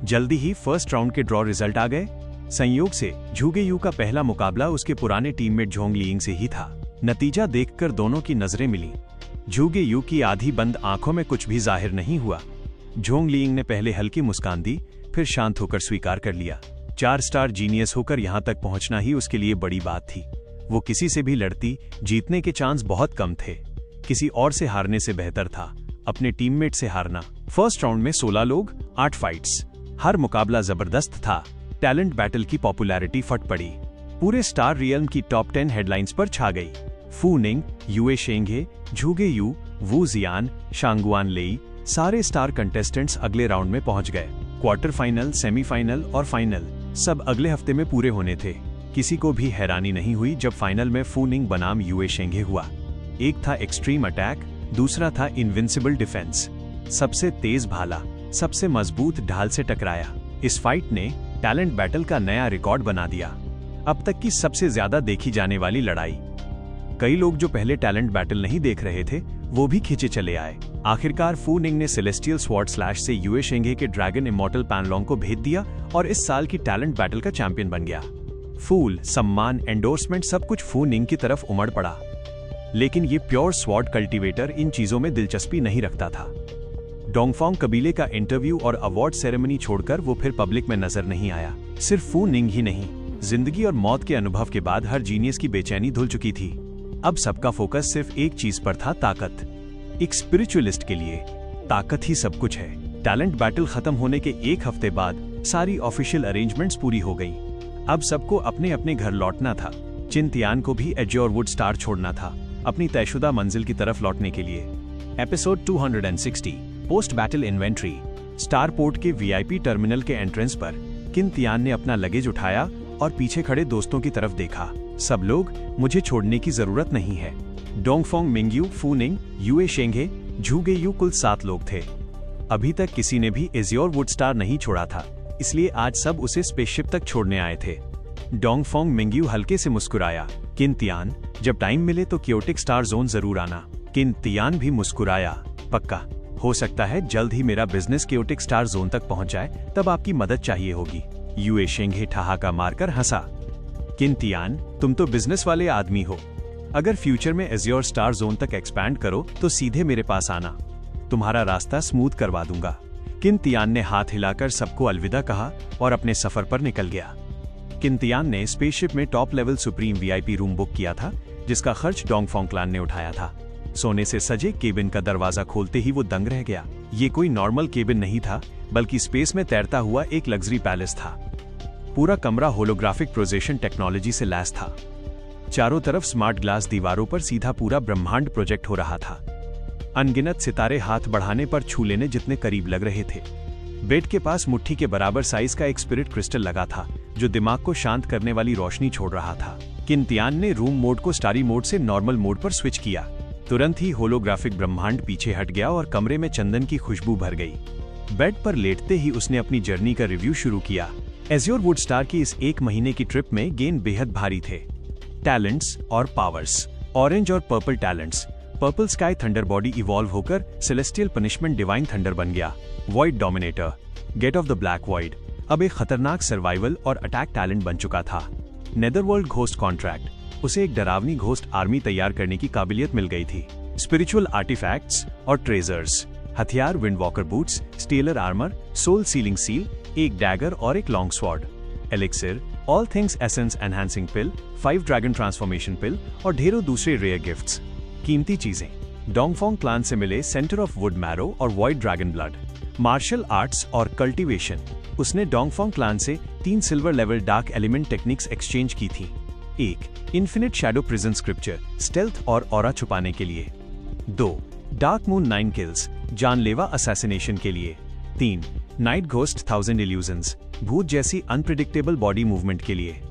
जल्दी ही फर्स्ट राउंड के ड्रॉ रिजल्ट आ गए। संयोग से झुगे यू का पहला मुकाबला उसके पुराने टीममेट झोंग लिंग से ही था। नतीजा देखकर दोनों की नजरें मिली। झुगे यू की आधी बंद आंखों में कुछ भी जाहिर नहीं हुआ। झोंग लिंग ने पहले हल्की मुस्कान दी, फिर शांत होकर स्वीकार कर लिया। 4 स्टार जीनियस होकर यहां तक पहुंचना ही उसके लिए बड़ी बात थी। वो किसी से भी लड़ती, जीतने के चांस बहुत कम थे। किसी और से हारने से बेहतर था अपने टीममेट से हारना। फर्स्ट राउंड में 16 लोग, 8 फाइट्स। हर मुकाबला जबरदस्त था। टैलेंट बैटल की पॉपुलैरिटी फट पड़ी। पूरे स्टार रियल्म की टॉप 10 हेडलाइंस पर छा गई। फू निंग, युए शेंगे, झुगे यू, वू जियान, शांगुआन लेई, सारे स्टार कंटेस्टेंट्स अगले राउंड में पहुंच गए। क्वार्टर फाइनल, सेमीफाइनल और फाइनल सब अगले हफ्ते में पूरे होने थे। किसी को भी हैरानी नहीं हुई जब फाइनल में फू निंग बनाम युए शेंगे हुआ। एक था एक्सट्रीम अटैक, दूसरा था इनविंसिबल डिफेंस। सबसे तेज भाला सबसे मजबूत ढाल से टकराया। इस फाइट ने टैलेंट बैटल का नया रिकॉर्ड बना दिया, अब तक की सबसे ज्यादा देखी जाने वाली लड़ाई। कई लोग जो पहले टैलेंट बैटल नहीं देख रहे थे वो भी खींचे चले आए। आखिरकार फू निंग ने सेलेस्टियल स्वॉर्ड स्लैश से युए शेंगे के ड्रैगन इमॉर्टल पैनलॉन्ग को भेद दिया और इस साल की टैलेंट बैटल का चैंपियन बन गया। फूल, सम्मान, एंडोर्समेंट सब कुछ फू निंग की तरफ उमड़ पड़ा। लेकिन ये प्योर स्वॉर्ड कल्टीवेटर इन चीजों में दिलचस्पी नहीं रखता था। डोंगफोंग कबीले का इंटरव्यू और अवार्ड सेरेमनी छोड़कर वो फिर पब्लिक में नजर नहीं आया। सिर्फ फू निंग ही नहीं, जिंदगी और मौत के अनुभव के बाद हर जीनियस की बेचैनी धुल चुकी थी। अब सबका फोकस सिर्फ एक चीज पर था, ताकत। एक स्पिरिचुअलिस्ट के लिए ताकत ही सब कुछ है। टैलेंट बैटल खत्म होने के एक हफ्ते बाद सारी ऑफिशियल अरेंजमेंट्स पूरी हो गई। अब सबको अपने अपने घर लौटना था। चिन तियान को भी एज्योर वुड स्टार छोड़ना था, अपनी तयशुदा मंजिल की तरफ लौटने के लिए। Episode 260 post battle inventory. Starport के वीआईपी टर्मिनल के एंट्रेंस पर किन तियान ने अपना लगेज उठाया और पीछे खड़े दोस्तों की तरफ देखा। सब लोग, मुझे छोड़ने की जरूरत नहीं है। डोंगफोंग मिंगयू, फू निंग, यूए शेंगे, झूगेयू कुल 7 लोग थे। अभी तक किसी ने भी एज्योर वुड स्टार नहीं छोड़ा था, इसलिए आज सब उसे स्पेसशिप तक छोड़ने आए थे। डोंगफोंग मिंगयू हल्के से मुस्कुराया। किन तियान, जब टाइम मिले तो क्योटिक स्टार जोन जरूर आना। किन तियान भी मुस्कुराया। पक्का, हो सकता है जल्द ही मेरा बिजनेस क्योटिक स्टार जोन तक पहुंच जाए, तब आपकी मदद चाहिए होगी। यूए शेंगे ठहाका मारकर हंसा। किन तियान, तुम तो बिजनेस वाले आदमी हो। अगर फ्यूचर में एज्योर स्टार जोन तक एक्सपैंड करो तो सीधे मेरे पास आना, तुम्हारा रास्ता स्मूथ करवा दूंगा। किन तियान ने हाथ हिलाकर सबको अलविदा कहा और अपने सफर पर निकल गया। किन तियान ने स्पेसशिप में top level supreme VIP room book किया था, जिसका खर्च डोंगफोंग क्लान ने उठाया था। सोने से सजे केबिन का दरवाजा खोलते ही वो दंग रह गया। ये कोई नॉर्मल केबिन नहीं था, बल्कि स्पेस में तैरता हुआ एक लग्जरी पैलेस था। पूरा कमरा होलोग्राफिक प्रोजेक्शन टेक्नोलॉजी से लैस था। चारों तरफ स्मार्ट ग्लास दीवारों पर सीधा पूरा ब्रह्मांड प्रोजेक्ट हो रहा था। अनगिनत सितारे हाथ बढ़ाने पर छू लेने जितने करीब लग रहे थे। बेड के पास मुट्ठी के बराबर साइज का एक स्पिरिट क्रिस्टल लगा था, जो दिमाग को शांत करने वाली रोशनी छोड़ रहा था। किन तियान ने रूम मोड को स्टारी मोड से नॉर्मल मोड पर स्विच किया। तुरंत ही होलोग्राफिक ब्रह्मांड पीछे हट गया और कमरे में चंदन की खुशबू भर गई। बेड पर लेटते ही उसने अपनी जर्नी का रिव्यू शुरू किया। एज्योर वुड स्टार की इस 1 महीने की ट्रिप में गेन बेहद भारी थे। टैलेंट्स और पावर्स। ऑरेंज और purple talents. Purple sky thunder body evolve होकर सेलेस्टियल पनिशमेंट डिवाइन थंडर बन गया। Void dominator, gate of the black void, अब एक खतरनाक सर्वाइवल और अटैक टैलेंट बन चुका था। नेदरवर्ल्ड घोस्ट कॉन्ट्रैक्ट, उसे एक डरावनी घोस्ट आर्मी तैयार करने की काबिलियत मिल गई थी। स्पिरिचुअल आर्टिफैक्ट्स और ट्रेजर्स, हथियार windwalker boots, stellar armour, soul sealing seal, एक डैगर और एक long sword. Elixir, all things essence enhancing pill, 5 dragon transformation pill और ढेरों दूसरे रेयर गिफ्ट्स। कीमती चीजें, डोंगफोंग क्लान से मिले सेंटर ऑफ वुड मैरो और void dragon blood. Martial arts और कल्टीवेशन, उसने डोंगफोंग क्लान से 3 silver level dark element techniques exchange की थी। 1 infinite shadow prison scripture, stealth और ऑरा छुपाने के लिए। 2 डार्क मून 9 किल्स, जानलेवा असैसिनेशन के लिए। 3 नाइट घोस्ट 1000 इल्यूजन्स, भूत जैसी अनप्रिडिक्टेबल बॉडी मूवमेंट के लिए।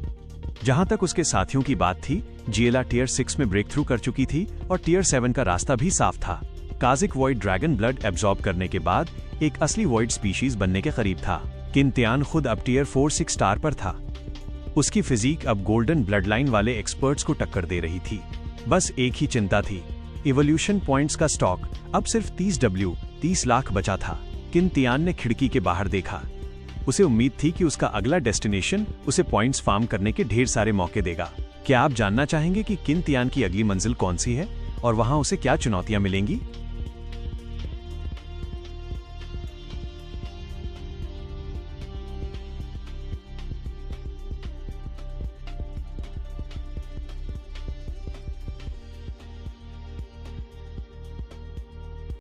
जहां तक उसके साथियों की बात थी, जिएला टियर 6 में ब्रेक थ्रू कर चुकी थी और टियर 7 का रास्ता भी साफ था। काजिक वॉइड ड्रैगन ब्लड एब्जॉर्ब करने के बाद एक असली वॉइड स्पीशीज बनने के करीब था। किन तियान खुद अब टियर 4-6 स्टार पर था। उसकी फिजिक अब गोल्डन ब्लड लाइन वाले एक्सपर्ट्स को टक्कर दे रही थी। बस एक ही चिंता थी, इवोल्यूशन पॉइंट्स का स्टॉक अब सिर्फ 30 लाख बचा था। किन तियान ने खिड़की के बाहर देखा। उसे उम्मीद थी कि उसका अगला डेस्टिनेशन उसे पॉइंट्स फार्म करने के ढेर सारे मौके देगा। क्या आप जानना चाहेंगे कि किन तियान की अगली मंजिल कौन सी है और वहां उसे क्या चुनौतियां मिलेंगी?